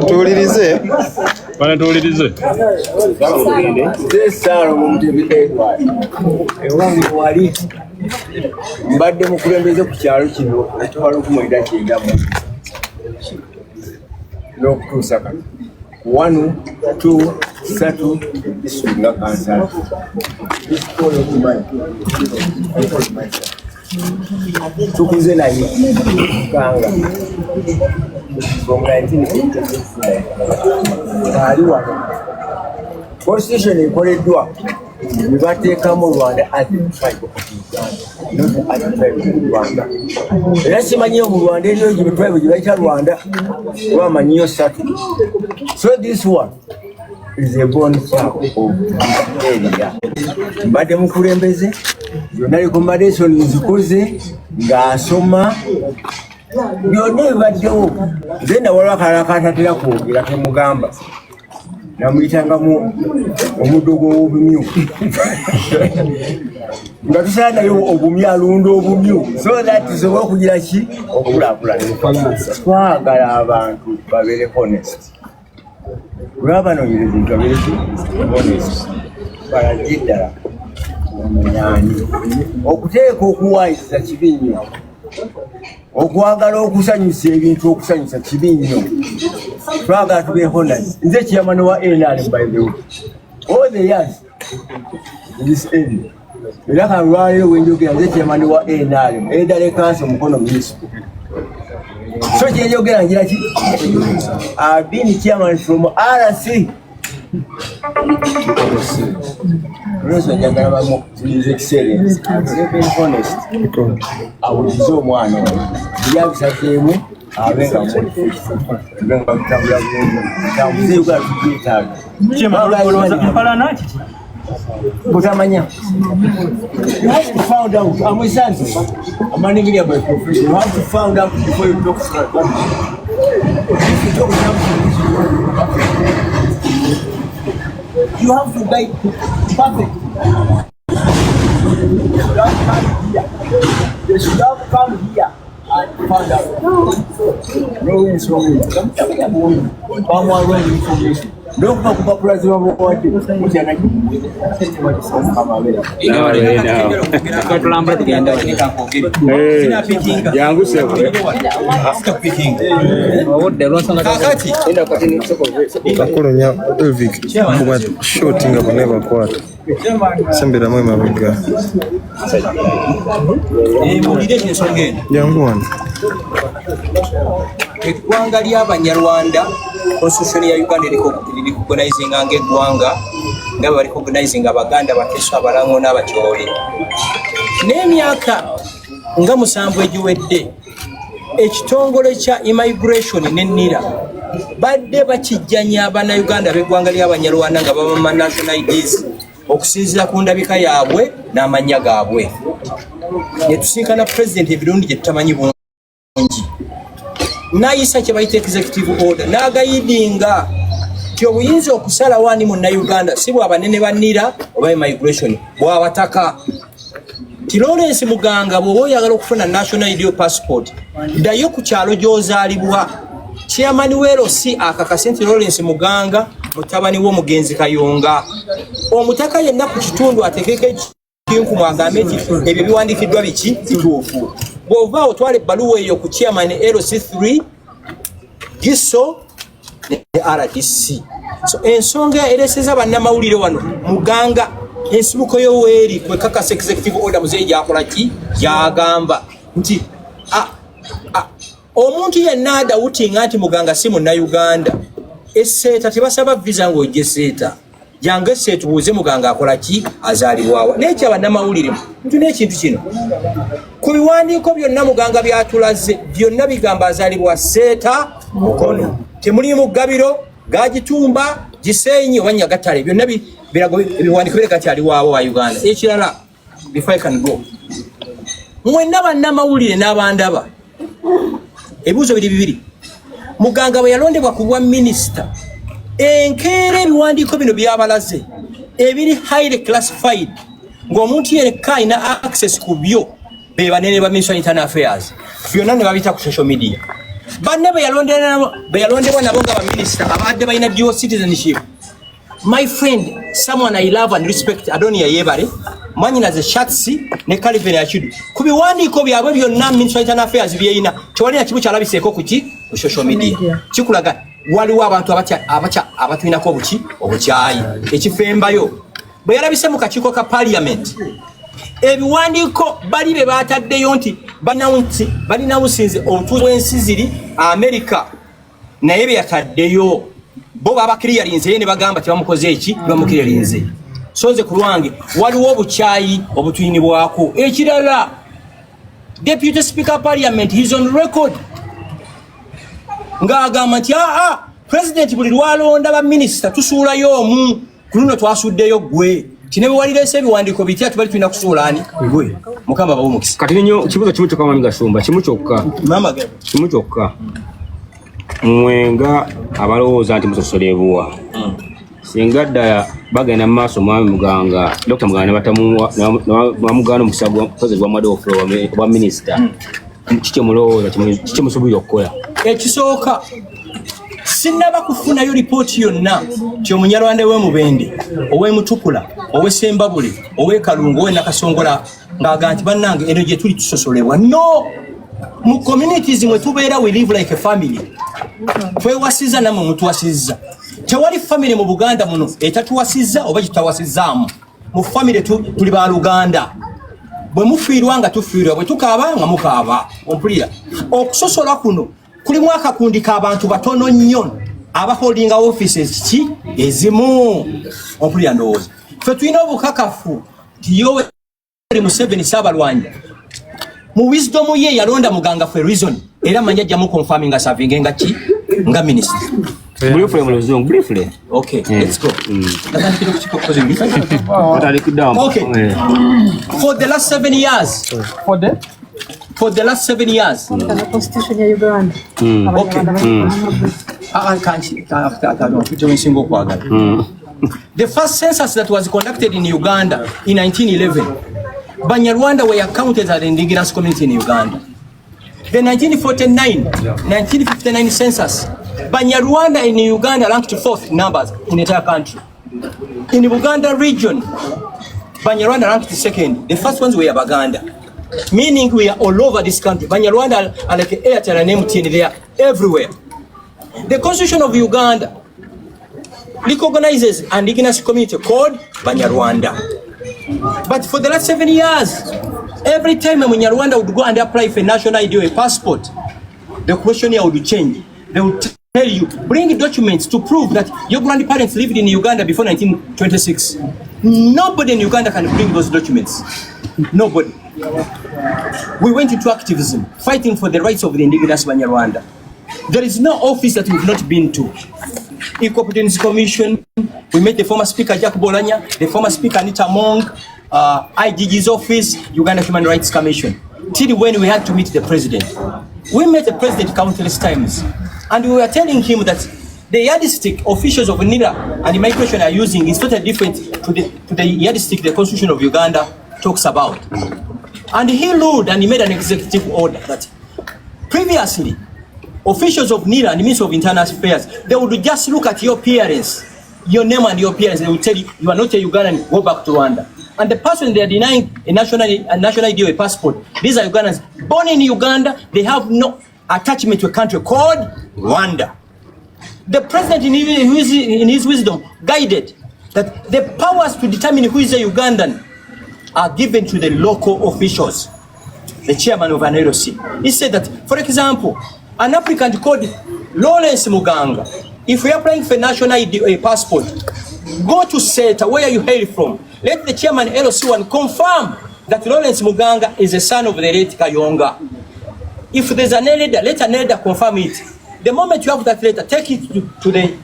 tuwulirize bana tuwulirize Salo mumtebedwa ewange wali mbadde mukulembeze ku kyalo kino ekitwala okumwenda kyendamu n'okutuusa kano 1, 2, 3 isunga kansala tukuze naye Muganga from 1986 ali wano constitution ekoleddwa ne bateekamu Rwanda as a tribe of Uganda, not as a tribe of Rwanda. Era simanyiyo mu Rwanda eriyo gye tribe gye bayita Rwanda lwamanyiyo 3. So this one is a born child of area. Mbadde mukulembeze yonna recommendation nzikoze ng'asoma byonna ebibaddewo nze nawalwa akalala katatera kwogera kemugamba namuyitanga omuddo gw'obumyu nga tusala nayo obumyu alunda obumyu so that tusobola okugira ki okukulaakulana. Twagala abantu babeere honest. Lwabanoonyereza nti babeere honest balagye ddala omunyaani okuteeka okuwaayiriza kibi nnyo, okwagala okusanyusa ebintu okusanyusa kibi nnyo. Twagala tube honest. Nze chairman wa NRM by the way all the years in this area. Era kalwaleero wenjogera nze chairman wa NRM edale kanso mukono municipal. So kyenjogera ngira ki I've been chairman from RC. Rosa njagala bamu his excellence. I've been honest. Awulize omwana yabisazeemu abenga benga kutambula bulungi tambuze ugala tukwetaaga mpalana kiki butamanya. You have to find out. I'm a son. I'm an engineer by profession. You have to find out before you talk to somebody. If you talk something, you have to guide perfect. They should have come here and found out. No information. Information. Don't talk about president what you eggwanga ly'Abanyarwanda constitution ya Uganda recognizing ng'eggwanga nga bari recognizing Abaganda, Abakeso, Abalango n'Abakyole. N'emyaka nga musanvu egiwedde ekitongole kya immigration n'ennira badde bakijjanya abannayuganda b'eggwanga ly'abanyarwanda nga baba national IDs okusinziira ku ndabika yaabwe n'amannya gaabwe. Ne tusinkana pulezidenti ebirundi gye tutamanyi bungi n'ayisa kye bayita executive order n'agayidinga nti obuyinza okusalawo ani munnayuganda si bw'abanene bannira oba immigration bw'abataka. Ti Lawrence Muganga bw'oba oyagala okufuna national ID passport ddayo ku kyalo gy'ozaalibwa. Chairman w'LC akakase nti Lawrence Muganga mutabani w'omugenzi Kayonga. Omutaka yenna ku kitundu ateekeko ekinkumu agambe nti ebyo biwandiikiddwa biki bituufu. Bw'ova otwala ebbaluwa eyo ku chairman LC3 Gisso ne RDC. So ensonga ereeseza bannamawulire wano Muganga ensibuko yoweeri kwekakasa executive order muzeeyi gyakola ki gyagamba nti omuntu yenna adawutinga nti Muganga si munnayuganda esseeta tebasaba visa ng'ojja esseeta jangu esseeta tubuuze Muganga akola ki azaalibwawa. N'ekyo abannamawulire ntuna ekintu kino ku biwandiiko byonna Muganga byatulaze byonna bigamba azaalibwa Seeta Mukono. Temuli Mugabiro Gagitumba Gisenyi oba Nyagatale byonna birago ebiwandiiko bire kati ali waawo wa Uganda. Ekirala before I can go mwenna bannamawulire n'abandaba ebibuuzo bibiri Muganga bwe yalondebwa ku bwa minisita enkeera ebiwandiiko bino byabalaze ebiri highly classified ng'omuntu yenekka alina access ku byo be banene ba Ministry of Internal Affairs byonna ne babita ku social media. Banne be yalondebwa nabo nga baminisita abadde balina dual citizenship. My friend, someone I love and respect, Adonia Yebare, Maninaze Shatsi, ne Calvin Achidu. Ku biwandiiko byabwe byonna Ministry of Internal Affairs byeyina tewalina kimu kyalabiseeko ku social media. Kikulaga waliwo abantu abatulinako obukyayi. Ekifembayo bwe yalabise mu kakiiko ka parliament ebiwandiiko bali be bataddeyo nti balinawusinze obutuuzi bw'ensi ziri America naye be yataddeyo bo baba clearinze ne bagamba tebamukoze eki bamuklearinze. So nze ku lwange waliwo obukyayi obutuyinibwako. Ekirala Deputy Speaker Parliament he's on record ng'agamba nti President buli lwalonda ba minister tusuulayo omu ku luno twasuddeyo gwe kinebe walirese ebiwandiiko bitya tubali tulina kusuulaani gwe Mukama bawo mukisa. Kati nyo kibuzo kimu kyokka Mami Gasumba kimu kyokka mama ge kimu kyokka mwenga abalowooza nti musosolebwa singa ddala bagenda mu maaso Mwami Muganga Dr. Muganga bamugana omusago pulezidenti wa Mwadoofu wa minisita kiki mulowooza kiki musuubira okukola? Ekisooka sinnaba kufunayo lipooti yonna ti Omunyarwanda w'Emubende ow'Emutukula ow'Essembabule ow'Ekalungu ow'Enakasongola ng'aga nti bannange eno gye tuli tusosolebwa. No, mu communities mwe tubeera we live like a family. Twewasizza namwe mutuwasizza. Tewali family mu Buganda muno etatuwasizza oba kitawasizzaamu. Mu family tuli ba Luganda. Bwe mufiirwa nga tufiirwa, bwe tukaaba nga mukaaba. Ompulira okusosola kuno kulimu akakundi k'abantu batono nnyo abaholdinga offices ki ezimu. Ompulira ndowooza ffe tulina obukakafu nti Yoweri Museveni Saabalwanyi mu wisdom ye yalonda Muganga for a reason era manya jamu confirming nga serving nga minister. Briefly mulozong briefly. Okay, let's go. Okay. For the last 7 years. For the last 7 years. The Constitution of Uganda. Okay. The first census that was conducted in Uganda in 1911, Banyarwanda were counted as an indigenous community in Uganda. The 1959 census, Banyarwanda in Uganda ranked 4th numbers in the entire country. In the Buganda region, Banyarwanda ranked 2nd. The first ones were Baganda. Meaning we are all over this country. Banyarwanda are like Airtel and MTN, they are everywhere. The Constitution of Uganda recognizes an indigenous community called Banyarwanda. But for the last 7 years, every time a Banyarwanda would go and apply for a national ID or a passport, the questionnaire would change. They would tell you, bring documents to prove that your grandparents lived in Uganda before 1926. Nobody in Uganda can bring those documents. Nobody. We went into activism, fighting for the rights of the indigenous Banyarwanda. There is no office that we've not been to. Equal Opportunities Commission, we met the former Speaker Jack Bolanya, the former Speaker Anita Mong, IGG's office, Uganda Human Rights Commission, till when we had to meet the president. We met the president countless times, and we were telling him that the yardstick officials of NIRA and immigration are using is totally different to the yardstick the Constitution of Uganda talks about. And he ruled and he made an executive order that previously, officials of NIRA and the Ministry of Internal Affairs, they would just look at your appearance, your name and your appearance, they would tell you, you are not a Ugandan, go back to Rwanda. And the person they are denying a national ID or a passport, these are Ugandans born in Uganda, they have no attachment to a country called Rwanda. The president in his wisdom guided that the powers to determine who is a Ugandan are given to the local officials, the chairman of an LOC. He said that, for example, an applicant called Lawrence Muganga, if we are applying for national ID or a passport, go to SETA, where you hail from. Let the chairman LOC1 confirm that Lawrence Muganga is the son of the late Kayonga. If there's an elder, let an elder confirm it. The moment you have that letter, take it to the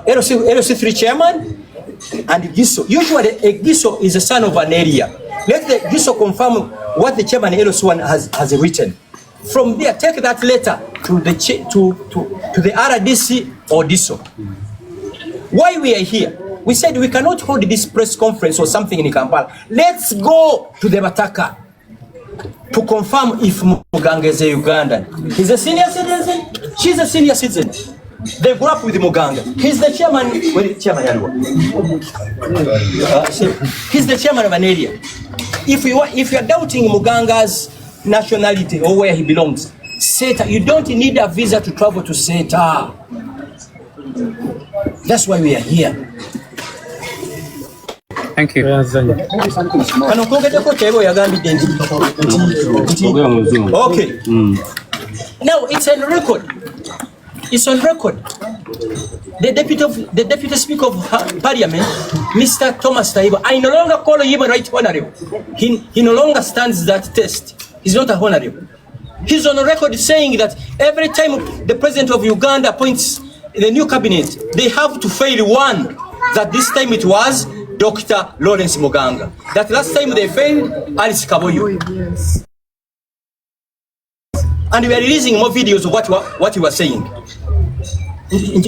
LOC3 chairman and Giso. Usually a Giso is the son of an area. Let the Giso confirm what the chairman LOC1 has written. From there, take that letter to the RDC or DISO. Why we are here? We said we cannot hold this press conference or something in Kampala. Let's go to the Bataka to confirm if Muganga is a Ugandan. He's a senior citizen. She's a senior citizen. They grew up with Muganga. He's the chairman. He's the chairman of an area. If you are doubting Muganga's nationality or where he belongs, SETA, you don't need a visa to travel to SETA. That's why we are here. Thank you. Okay. Now it's on record. It's on record. The deputy speaker of Parliament, Mr. Thomas Taiba, I no longer call him a right honorable. He no longer stands that test. He's not a honorable. He's on record saying that every time the president of Uganda appoints the new cabinet, they have to fail one. That this time it was Dr. Lawrence Muganga. That last time they failed Alice Kaboyo. Yes. And we are releasing more videos of what he was saying.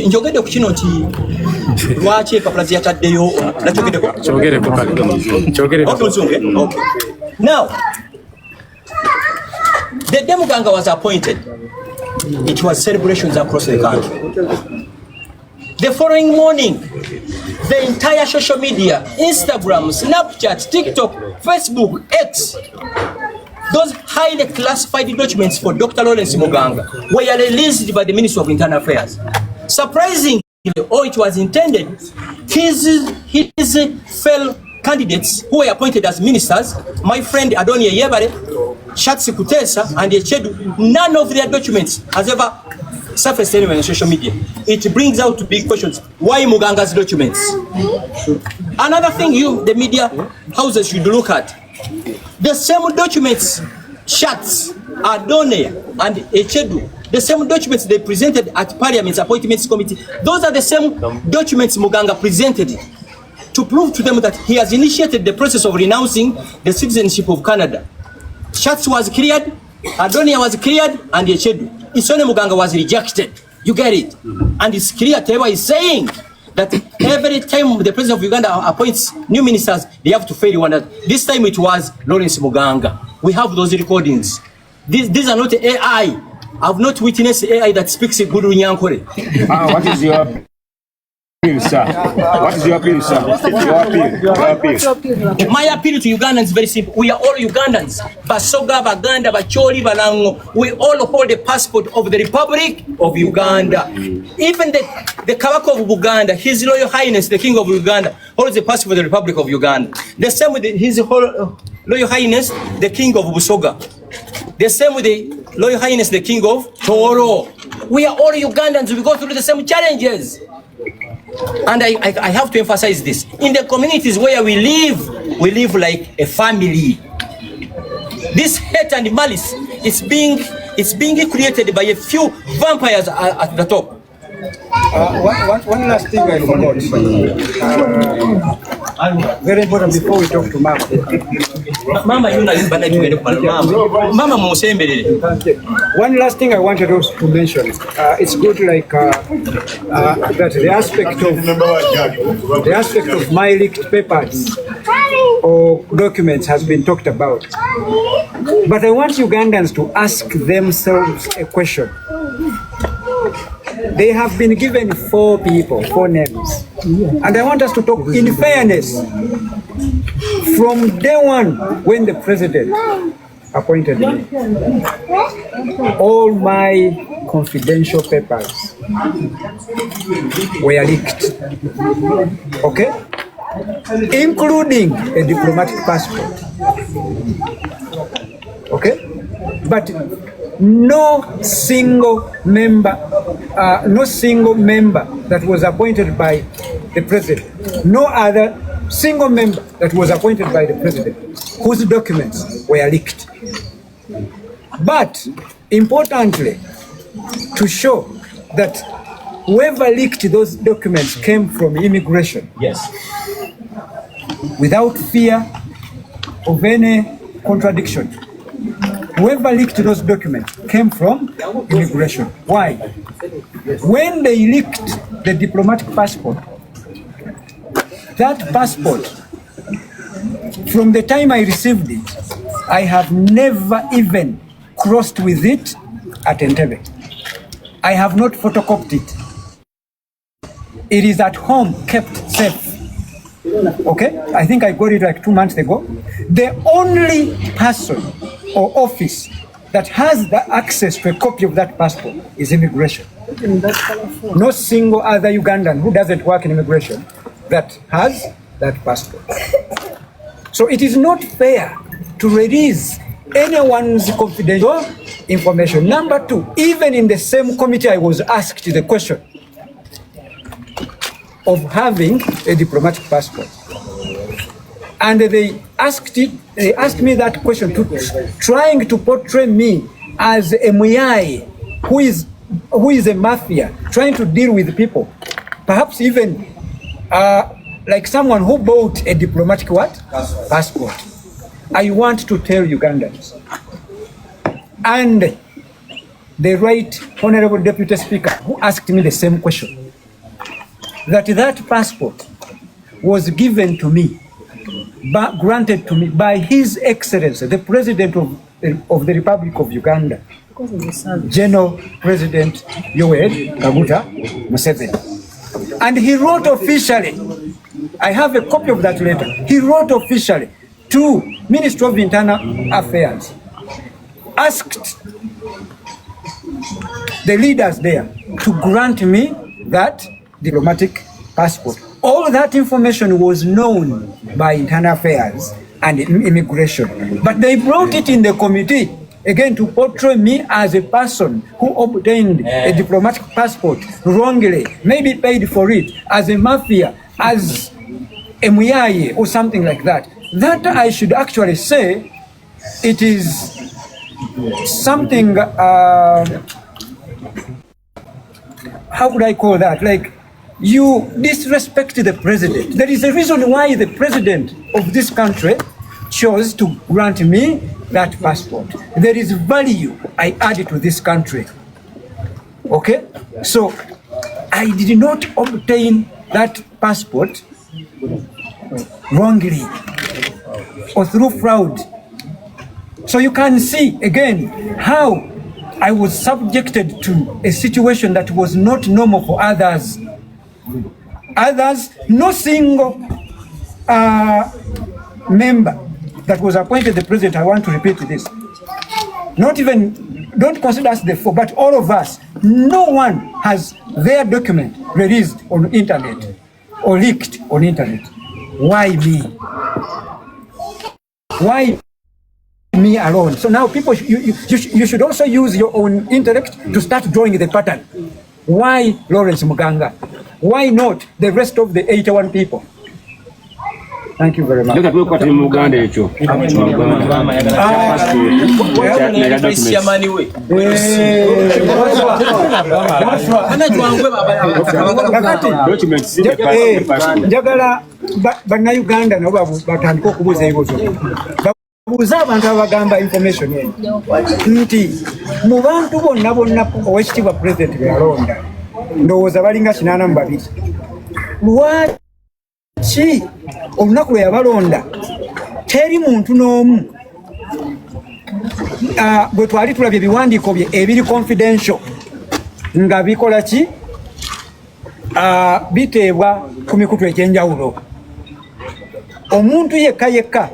Njogede kuchino nti lwache paplazi yataddeyo chogede okay. Now the day Muganga was appointed, it was celebrations across the country. The following morning, the entire social media, Instagram, Snapchat, TikTok, Facebook, X, those highly classified documents for Dr. Lawrence Muganga were released by the Ministry of Internal Affairs. Surprisingly, or it was intended, his fellow candidates who were appointed as ministers, my friend Adonia Yebare, Shatsi Kutesa, and Echedu, none of their documents has ever surfaced anywhere on social media. It brings out big questions. Why Muganga's documents? Another thing the media houses should look at. The same documents, Shats, Adonia, and Echedu, the same documents they presented at Parliament's Appointments Committee, those are the same documents Muganga presented to prove to them that he has initiated the process of renouncing the citizenship of Canada. Shats was cleared, Adonia was cleared, and Echedu. Isone Muganga was rejected. You get it? And it's clear Tewa is saying that every time the president of Uganda appoints new ministers, they have to fail one. This time it was Lawrence Muganga. We have those recordings. These are not AI. I've not witnessed AI that speaks a good Runyankore. What is your appeal, sir? What is your appeal, sir? Your appeal. My appeal to Ugandans is very simple. We are all Ugandans. Basoga, Baganda, Bacholi, Balango. We all hold the passport of the Republic of Uganda. Even the Kabaka of Uganda, His Royal Highness, the King of Uganda, holds the passport of the Republic of Uganda. The same with His Royal Highness, the King of Busoga. The same with the Royal Highness, the King of Toro. We are all Ugandans. We go through the same challenges. And I have to emphasize this. In the communities where we live like a family. This hate and malice is being created by a few vampires at the top. One last thing I forgot. Very important before we talk to Mama. Mama, you Mama, one last thing I wanted also to mention. It's good, like that the aspect of my leaked papers or documents has been talked about. But I want Ugandans to ask themselves a question. They have been given 4 people, 4 names. And I want us to talk in fairness. From day one, when the president appointed me, all my confidential papers were leaked. Okay? Including a diplomatic passport. Okay? But no single member that was appointed by the president, no other single member that was appointed by the president whose documents were leaked. But importantly, to show that whoever leaked those documents came from immigration. Yes. Without fear of any contradiction. Whoever leaked those documents came from immigration. Why? When they leaked the diplomatic passport, that passport, from the time I received it, I have never even crossed with it at Entebbe. I have not photocopied it. It is at home, kept safe. Okay? I think I got it like 2 months ago. The only person or office that has the access to a copy of that passport is immigration. No single other Ugandan who doesn't work in immigration that has that passport. So it is not fair to release anyone's confidential information. Number 2, even in the same committee I was asked the question of having a diplomatic passport. And they asked me that question, trying to portray me as a Muyai who is a mafia, trying to deal with people. Perhaps even like someone who bought a diplomatic what? Passport. I want to tell Ugandans, and the right honorable deputy speaker who asked me the same question, that passport was given to me, granted to me by His Excellency, the President of the Republic of Uganda, General President Yoweri Kaguta Museveni. And he wrote officially, I have a copy of that letter, he wrote officially to Ministry of Internal Affairs, asked the leaders there to grant me that diplomatic passport. All that information was known by Internal Affairs and Immigration, but they brought it in the committee again to portray me as a person who obtained a diplomatic passport wrongly, maybe paid for it, as a mafia, as a Muyai or something like that. That I should actually say it is something, how could I call that? Like, you disrespect the president. There is a reason why the president of this country chose to grant me that passport. There is value I added to this country. Okay? So, I did not obtain that passport wrongly or through fraud. So you can see again how I was subjected to a situation that was not normal for others. Others, no single member that was appointed the president, I want to repeat this, not even, don't consider us the 4, but all of us, no one has their document released on internet or leaked on internet. Why me? Why me alone? So now people, you should also use your own intellect to start drawing the pattern. Why Lawrence Muganga? Why not the rest of the 81 people? Thank you very much. Look at what got in Muganga echo. Njagala bannayuganda nabo batandika okubuuza ebibuuzo. Babuuza abantu abagamba information eno nti mu bantu bonna Oweekitiibwa Pulezidenti be yalonda ndowooza balinga 82. Lwaki olunaku lwe yabalonda teri muntu n'omu bwe twali tulabye ebiwandiiko bye ebiri confidential nga bikola ki biteebwa ku mikutu egy'enjawulo. Omuntu yekka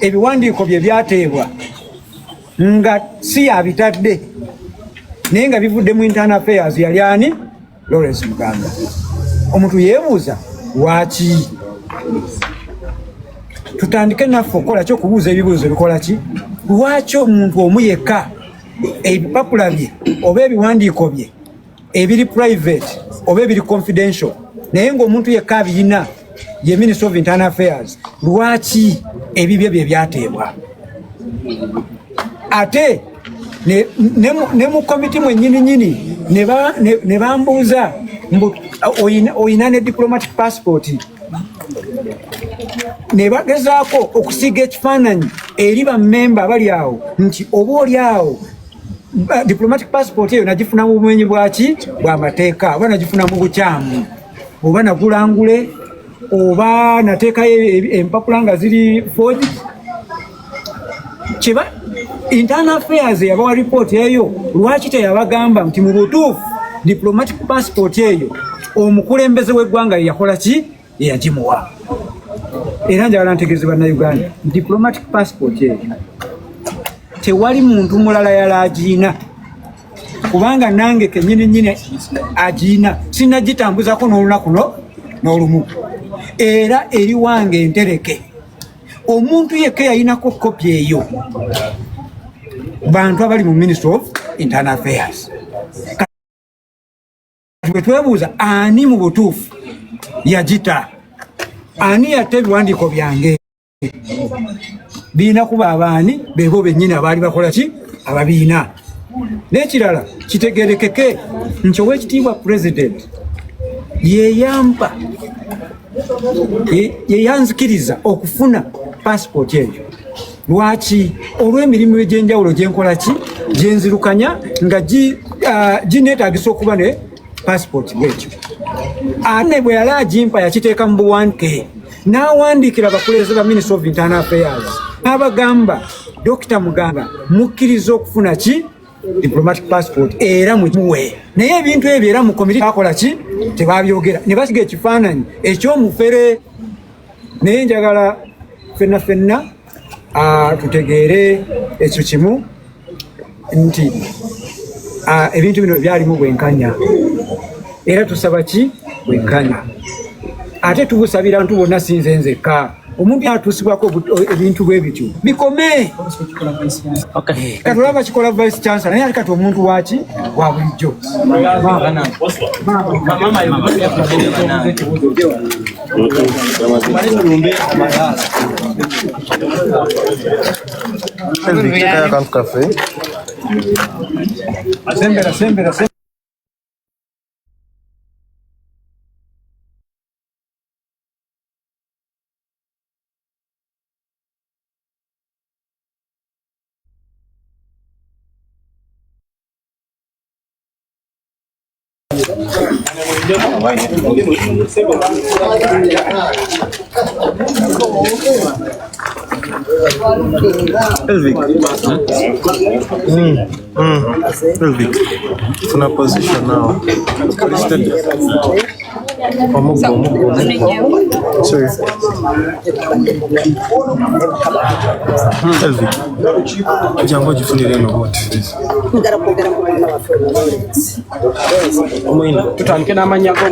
ebiwandiiko bye byateebwa nga si yabitadde naye nga bivudde mu internal affairs yali ani? Lawrence Muganga. Omuntu yeebuuza lwaki? Tutandike naffe okukola ki okubuuza ebibuuzo bikola ki? Lwaki omuntu omu yekka ebipapula bye oba ebiwandiiko bye ebiri private oba ebiri confidential naye ng'omuntu yekka abirina ye Minister of Internal Affairs, lwaki ebibye bye byateebwa? Ate ne mu komiti mwennyini ne bambuuza oyina ne diplomatic passport, ne bagezaako okusiga ekifaananyi eri bammemba abali awo nti oba oli awo diplomatic passport eyo nagifuna mu bumenyi bwaki bw'amateeka, oba nagifuna mu bukyamu, oba nagulangule, oba nateekayo empapula nga ziri forged. Kiba Internal Affairs yabawa report eyo, lwaki teyabagamba nti mu butuufu diplomatic passport eyo omukulembeze w'eggwanga yakola ki? Yagimuwa. Era njagala ntegeeze bannayuganda, diplomatic passport eyo tewali muntu mulala yala agiina, kubanga nange kennyini agiina sinagitambuzako n'olunaku n'olumu, era eri wange entereke. Omuntu yekka yayinako kopi eyo bantu abali mu Ministry of Internal Affairs. Bwe twebuuza ani mu butuufu yagita, ani yatta ebiwandiiko byange, biina kuba abaani beebo bennyini abaali bakola ki? Ababiina. N'ekirala kitegerekeke nti Oweekitiibwa Pulezidenti yeyampa yeyanzikiriza okufuna passport eyo. Lwaki? Olw'emirimu egy'enjawulo gyenkola ki? Gyenzirukanya nga gineetaagisa okuba ne passport bwekyo. Ate bwe yali agimpa yakiteeka mu buwandiike, n'awandiikira abakulembeze ba Ministry of Internal Affairs n'abagamba Dr. Muganga mukkiriza okufuna ki? Diplomatic passport era muwe. Naye ebintu ebyo era mu komiti bakola ki? Tebabyogera, ne basiga ekifaananyi eky'omufere. Naye njagala ffenna tutegeere ekyo kimu nti ebintu bino byalimu bwenkanya, era tusaba ki? Bwenkanya. Ate tubusabira abantu bonna sinze nzekka. Omuntu atuusibwako ebintu bwe bityo bikome. Katulaba kikola Vice Chancellor naye kati omuntu waki? Wa bulijjo. Sembera. Elvic, tuna position now. Sorry. Elvic, jango jifunire no what? Omwina, tutandike n'amanya ko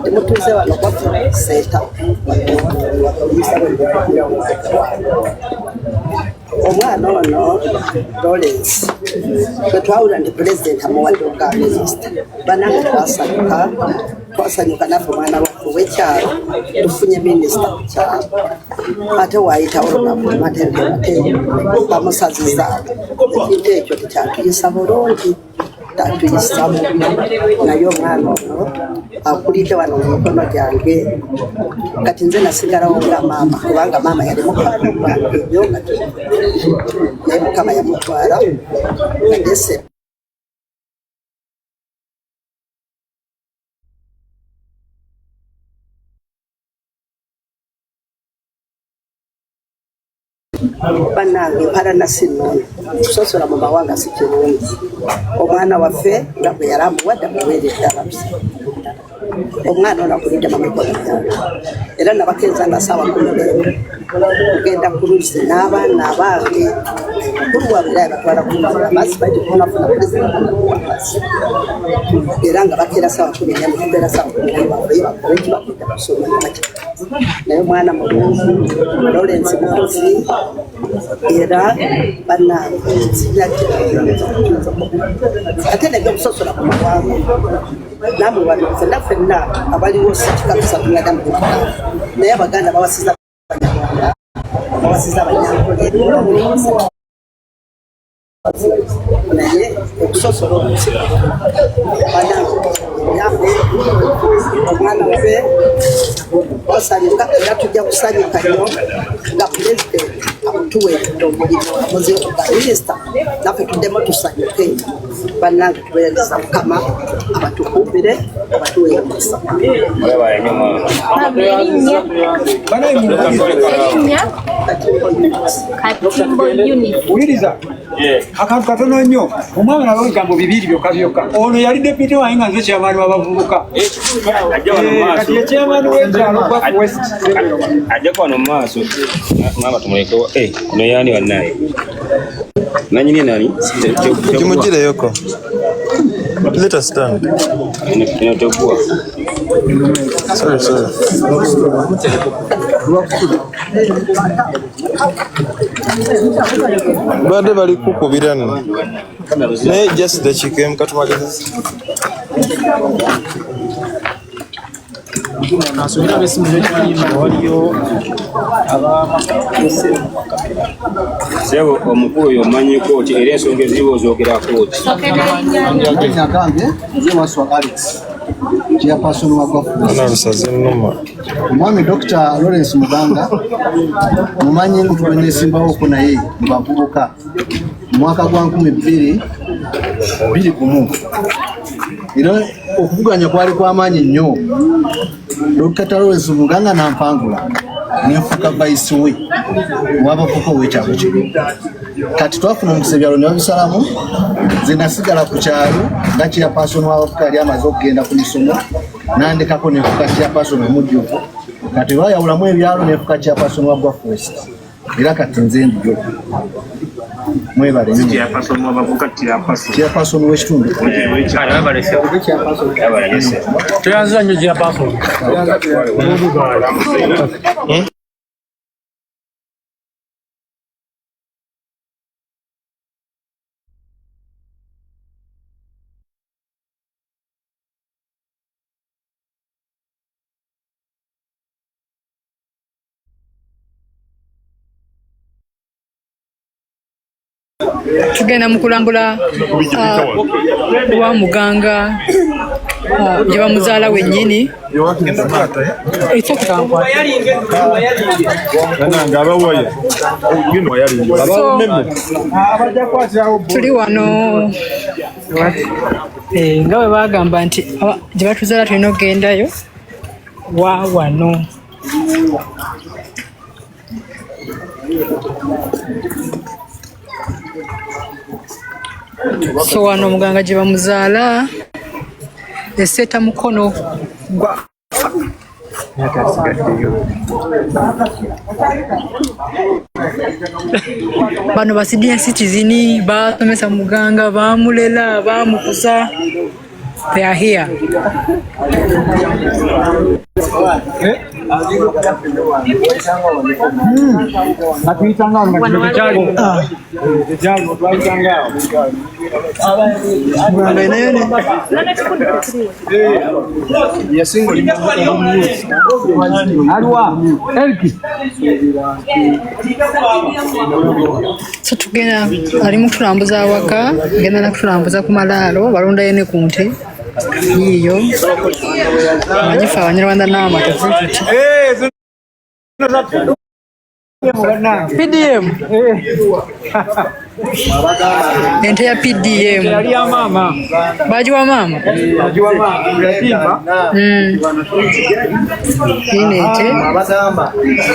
temutuuze wano kwafuna senta omwana ono Lawrence bwe twawula ndi pulezidenti amuwadde oga minisita banange twasanyuka naffe omwana waffe w'ekyalo tufunye minisita ku kyalo ate waayitawo olunaku matembe bamusazizaawo ekintu ekyo tekyatuyisa bulungi tatuyisa mubi naye omwana ono akulidde wano mu mikono gyange kati nze nasigalawo nga maama kubanga maama yali mukwano gwange nnyo naye mukama yamutwala nadese bannange mpalana sinoni tusosola mu mawanga si kirungi omwana waffe nga bwe yali amuwadde muweere eddala omwana ono akulidde mu mikono gyange era nabakenza nga saawa 11 kugenda ku luzzi n'abaana abange mukulu waabwe era yabatwala kumazira amazzi bagikunafuna era nga bakeera saawa 11 mukubeera saawa 11 bakoye bakole kibagenda kusoma naye omwana mulungi Lawrence mukozi era bannange ate nebyokusosola ku mawanga namwe wano ffenna ffenna abaliwo sikikakusa tulaga mu naye abaganda bawasiza abanyarwanda bawasiza abanyankole naye okusosola obusiba bannange omwana waffe osanyuka era tujja kusanyuka nnyo nga pulezidenti amutuweeredde omulimu amuze okuba minisita naffe tuddemu tusanyuke bannange tubeereza mukama abatukuumire abatuweere omukisa Uliriza akantu katono nnyo omwana nawe ebigambo bibiri byokka byokka ono yali deputy wange nga nze kyamaani w'abavubuka kati ekyamaani w'ekyalo gwa west ajja kwano mu maaso ngamba tumulekewo ono yaani wannaye nanyini nani kimugireyoko let us stand ino tegua sorry badde bali kukubirana naye just dakikemu katumalize asubira abesimiro kyalima waliyo sebo omukulu oyo omanyiko oti era ensonga eziriwo ozogerako oti agange nze waswa Alex chairperson wa government omwami Dr. Lawrence Muganga mumanyi nti bwenesimbawo ko naye mubavubuka mu mwaka gwa 2021 era okuvuganya kwali kw'amaanyi nnyo Dr. Lawrence Muganga nampangula nefuka vice we wabavubuka w'ekyalo kino kati twafuna omusebyalo ne babisalamu nze nasigala ku kyalo nga chairperson w'abavubuka yali amaze okugenda ku misomo nandekako nefuka chairperson omujjuvu kati bayawulamu ebyalo nefuka chairperson wa Gwa Forest era kati nze ndiyo mwebale chairperson w'ekitundu tuyanza nnyo chairperson tugenda mu kulambula wa Muganga gye bamuzaala wennyini tuli wano nga bwe bagamba nti gye batuzaala tulina okugendayo wa wano so wano Muganga gye bamuzaala eseta mukono gwa bano ba senior citizen basomesa Muganga bamulela bamukuza they are here Atuyitanga so tugenda ali mutulambuza awaka genda nakutulambuza ku malaalo balonda yene ku nte yiyo manyifa abanyarwanda n'amatovu tuti PDM ente ya PDM yali ya mama bajiwa mama yatimba inete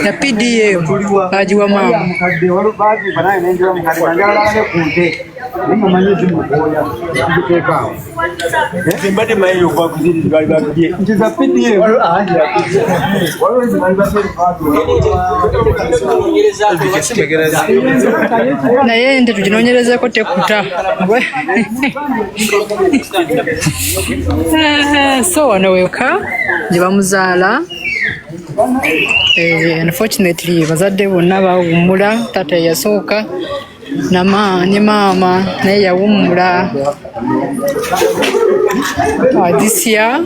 ya PDM bajiwa mama mukadde baji banaye nenjira mukadde njala ne kunte nimo manyizi mukoya kiteeka mbade mayo kwa kuzidi bali babye ntiza PDM walo bali babye naye nte tuginonyerezeko tekuta so wano weka gye bamuzaala unfortunately bazadde bonna bawummula tata yasooka ne maama naye yawummula this year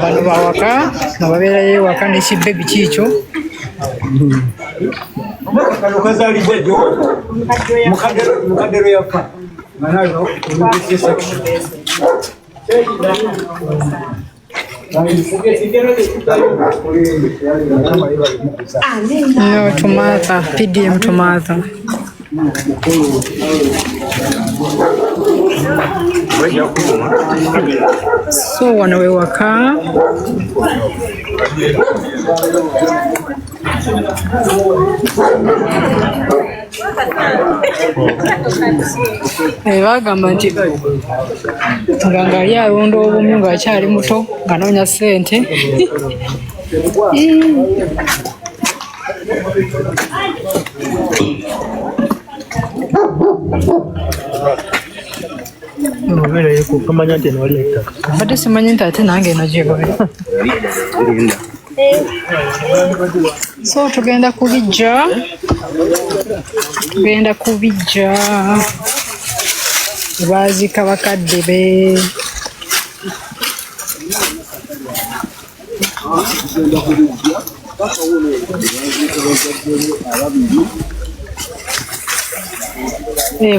bano bawaka nga babeerayo ewaka nekibbebi kiikyo mukadero yafa no to mother PDM to mother so wano wewaka bagamba nti Muganga yali alonda obumu ng'akyali muto ng'anoonya ssente badde simanyi nti ate nange eno gyegole so tugenda kubijja baazika bakadde be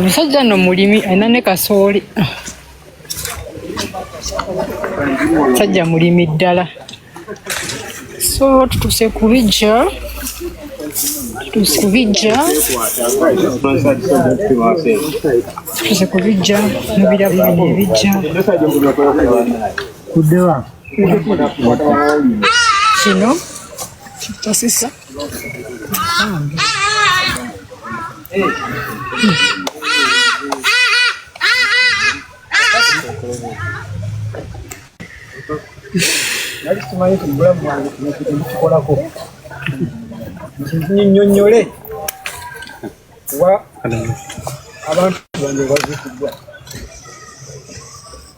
musajja nno mulimi alina ne kasooli musajja mulimi ddala so tutuse kubijja mubirabo bino ebijja kuddewa kino tasisa nali simanyi ku bulamu bwange kino kitu kikolako nnyonnyole wa abantu bange bazikiddwa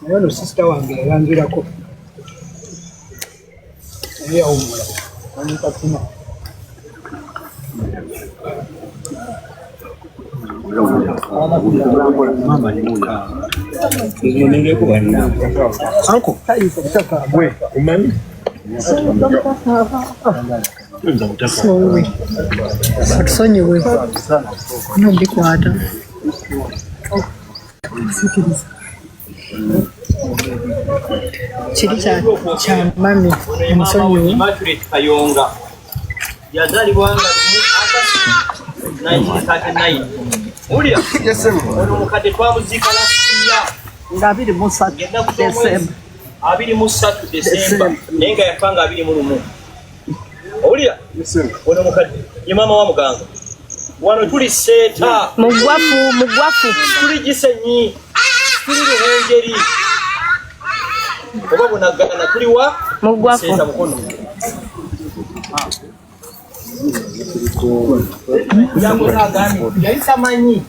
naye no sisita wange yayanzirako naye yawummula amukatuma Anko, umami? Sorry. Atusonyiwe. Nondikwata. Kiri kya mami omusonyiwe. Kayonga. Yazalibwanga 1939. Ulya? Ono mukadde twabuziika lasiya. Nga 23 Desemba. 23 Desemba. Naye nga yafanga 21. Ulya? Ono mukadde ye mama wa Muganga. Wano tuli seeta. Mugwafu. Tuli Gisenyi. Tuli Ruhengeri. Oba bunagana tuli wa? Mugwafu. Seeta mukono. Yali tamanyi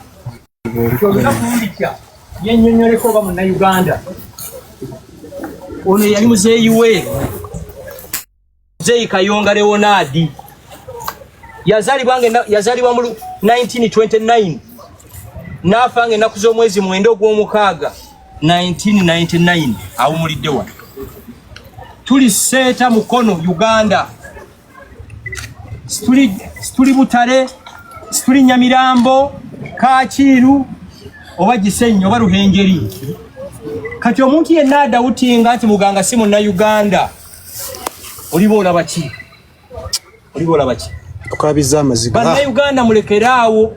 kyogera kumulika yennyonnyoleko oba munnauganda ono yali muzeeyi we Muzeeyi Kayonga Leonard yazalibwa mu 1929 n'afa ng'ennaku z'omwezi 9 ogw'omukaaga 1999 awumulidde wano. Tuli Seeta Mukono Uganda, situli Butale, situli Nyamirambo, Kakiiru oba Gisenyi oba Ruhengeri. Kati omuntu yenna adawutinga nti Muganga si Munnayuganda oliba olaba ki? Okwabiza amaziga. Bannayuganda mulekeraawo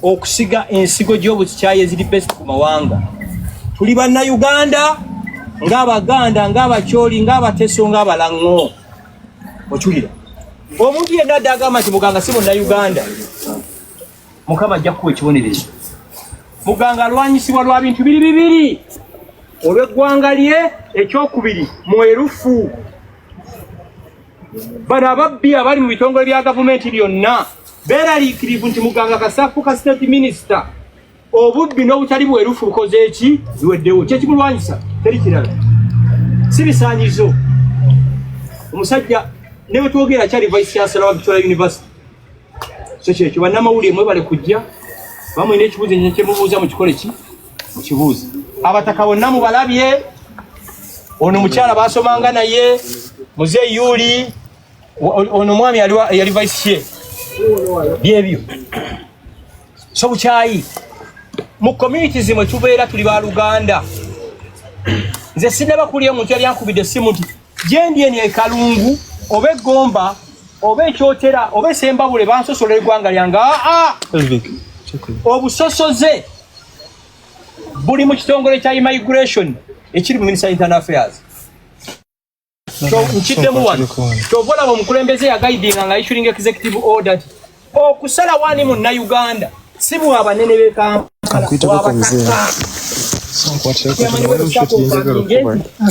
okusiga ensigo gy'obukyayi eziri best ku mawanga. Tuli Bannayuganda ng'Abaganda, ng'Abakyoli, ng'Abateso, ng'Abalango. Okiwulira? Omuntu yenna agamba nti Muganga si Munnayuganda, Mukama ajja kuwa ekibonerezo. Muganga alwanyisibwa lwa bintu bibiri. Olw'eggwanga lye, ekyokubiri mwerufu. Bano ababbi abali mu bitongole bya gavumenti byonna beeraliikirivu nti Muganga kasafuka state minister. Obubbi n'obutali bwerufu bukoze eki? Biweddewo. Kyekimulwanyisa teri kirala. Si bisaanyizo. Omusajja ne bwe twogera kyali vice chancellor wa Victoria University. So kyekyo bannamawulire mwebale kujja bamwine ekibuuzo kye mubuuza mu kikole ki? Mu kibuuzo. Abataka bonna mubalabye. Ono mukyala baasomanga naye Muzeeyi Yuli, ono mwami yali vice chair. Byebyo. So bukyayi mu communities mwe tubeera tuli ba Luganda. Nze sinaba kulya omuntu yali ankubidde essimu nti gyendi eni Kalungu oba Egomba oba Ekyotera oba Essembabule bansosola eggwanga lyange. Obusosoze buli mu kitongole kya immigration ekiri mu Ministry of Internal Affairs. Nkiddemu wano kyova olaba omukulembeze yagaidinga nga issuing executive order okusala wani Munnayuganda si bwa banene b'e Kampala.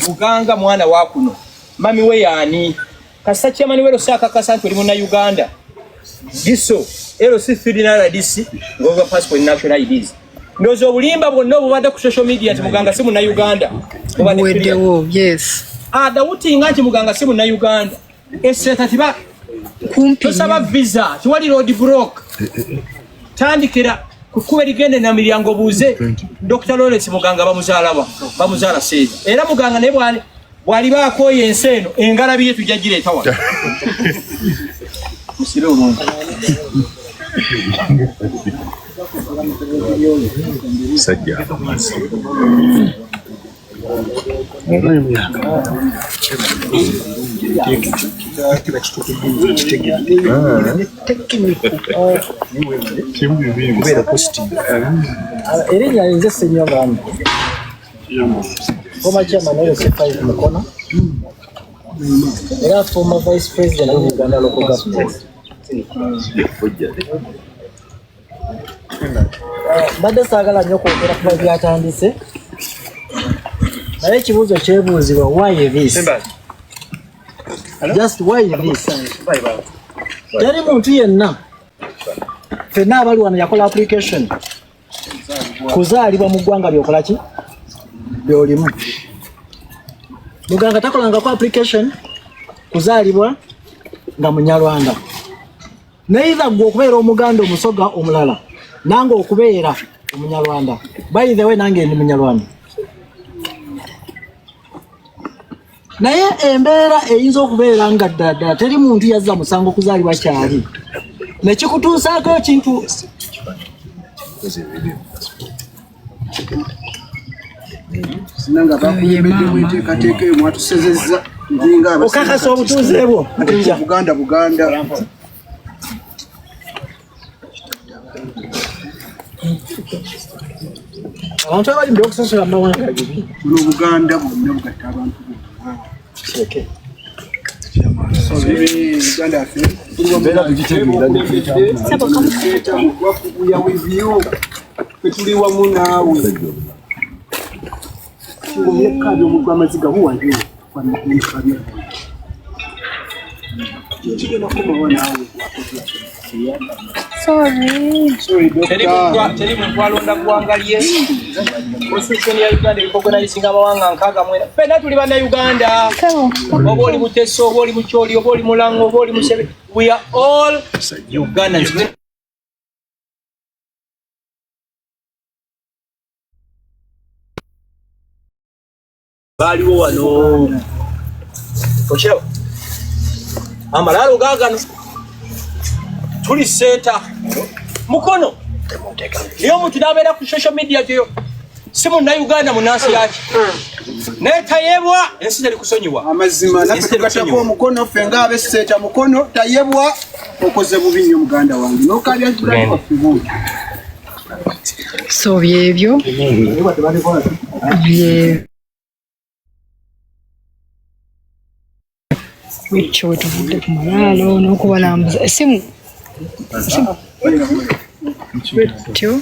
Muganga mwana wa kuno mami we yaani kasa kyamani wero saka kasa nti oli Munnayuganda giso LC Fidinal DC ngova passport national IDs ndozo obulimba bwonna obubadde ku social media nti Muganga si Munnayuganda weddewo. Yes, adawutinga nti Muganga si Munnayuganda eseta tiba kumpi tosaba visa tiwali road block tandikira kukuba ligende na milyango buuze Dr. Lawrence Muganga bamuzaala Seeza era Muganga ne bwali baakooye ensi eno engalabi ye tujja gireeta wano. Musire olungi. Sajja amasi. Erinnya nze Ssenyo Bambi. Former chairman of LC5 Mukono. Era former vice president of Uganda local government. Mbadde saagala nnyo kwogera kuba byatandise. Naye ekibuuzo kyebuuzibwa why this? Just why this? Teri muntu yenna ffenna abali wano yakola application kuzaalibwa mu ggwanga lyokola ki? Byolimu. Muganga takolangako application kuzaalibwa nga Munyarwanda. Neither gwe okubeera Omuganda omusoga omulala nange okubeera Omunyarwanda. By the way nange ndi Munyarwanda. Naye embeera eyinza okubeera nga ddala teri muntu yazza musango kuzaalibwa kyali nekikutuusaako ekintu sinanga bakulembedde mweteekateeka eyo mwatusezezza okakasa obutuuze bwo Buganda abantu abalimbi okusosola amawanga buno Buganda bwonna bugatta abantu bonna. Tuli wamu naawe omulekaabi omugwa amaziga buwandiwo teri muntu alonda ggwanga lye. Constitution ya Uganda recognizinga amawanga nkaaga mwena. Ffenna tuli bannayuganda. Oba oli Muteso, oba oli Mukyoli, oba oli Mulango, oba oli Musebe. We are all Ugandans. Baaliwo wano. Okiraba? Amalaalo gaagano. Tuli seeta. Mukono. Niyo omuntu n'abeera ku social media gyo. Si munnayuganda munnansi yaki. Naye tayebwa ensi teri kusonyiwa. Amazima naffe tugattako omukono ffe ng'abeseeta mukono tayebwa okoze bubi nnyo muganda wange. N'okalya kwaffe bungi. So byebyo. Wicyo wetuvudde ku malaalo n'okubalambuza essimu tyo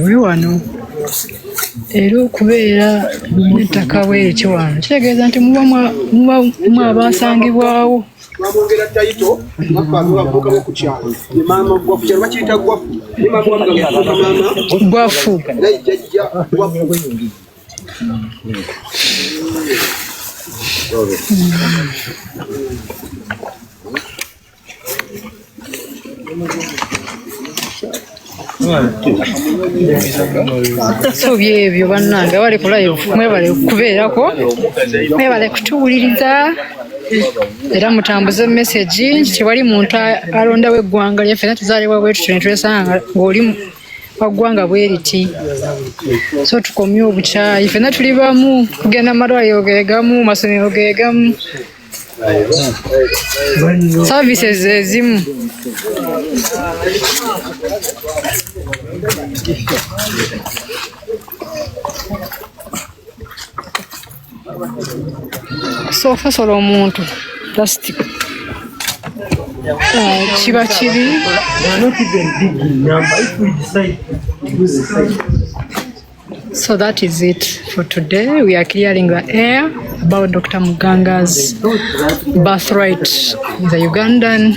we wano era okubeera n'ettaka bwekyo wano kitegeeza nti muba abasangibwawo. Twamwongera tayito bakubabuukamu ku kyalo maama gwafu kyalo bakiyita gwafu gwafu jjajja gwafu. So byebyo bannange bali ku live mwebale kubeerako mwebale kutuwuliriza era mutambuze message nti tewali muntu alondawo eggwanga lyaffe era tuzaalibwa bwe tutyo ne twesanga ng'oli waggwanga bwe riti. So tukomye obukyayi ffenna tuli bamu kugenda malwaliro geegamu masomero geegamu services ezimu. So fasola omuntu plastic kiba kibi. So that is it for today. We are clearing the air about Dr. Muganga's birthright. He's a Ugandan.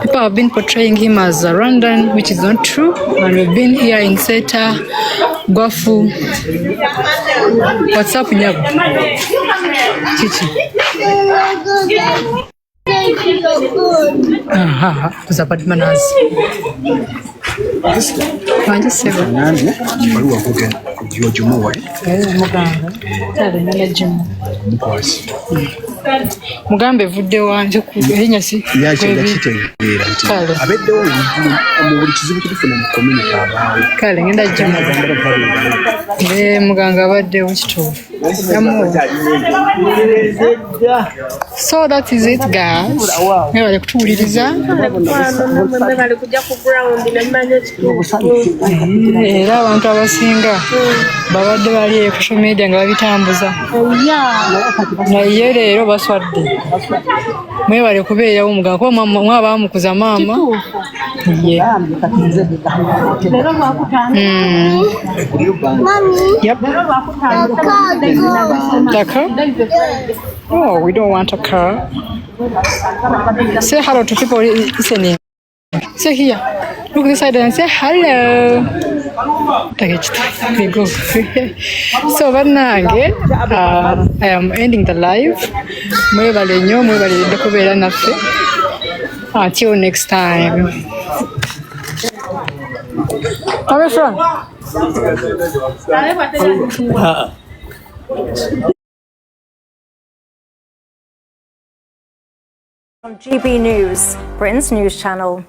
People have been portraying him as a Rwandan, which is not true. And we've been here in Seta, Gwafu. What's up, Nyabu? Chichi. Kuza Padmanas. Wanjiseba. Waliwo kugenda kujiwa Jumuwa. Muganga. Tale nana Jumuwa. Mukwasi. Mugambe vudde wanje ku enyasi. Yaje yakitegeera nti abeddewo mu buli kizibu kitufuna mu community abaawo. Kale ngenda Jumuwa. Muganga abaddewo kituufu. So that is it, guys. Mwebale kutuwuliriza. Mwebale kujja ku ground nemanya kituufu. Era abantu abasinga babadde bali ku social media nga babitambuza. Naye leero baswadde. Mwebale kubeerawo muganga kuba mwaba bamukuza maama. Yep. The car? Oh, we don't want a car. Say hello to people listening. Say here. Look this side and say hello. We go. So bannange, I am ending the live. Mwebale nnyo, mwebale kubeera naffe. Until next time. Where from? GB News, Britain's news channel.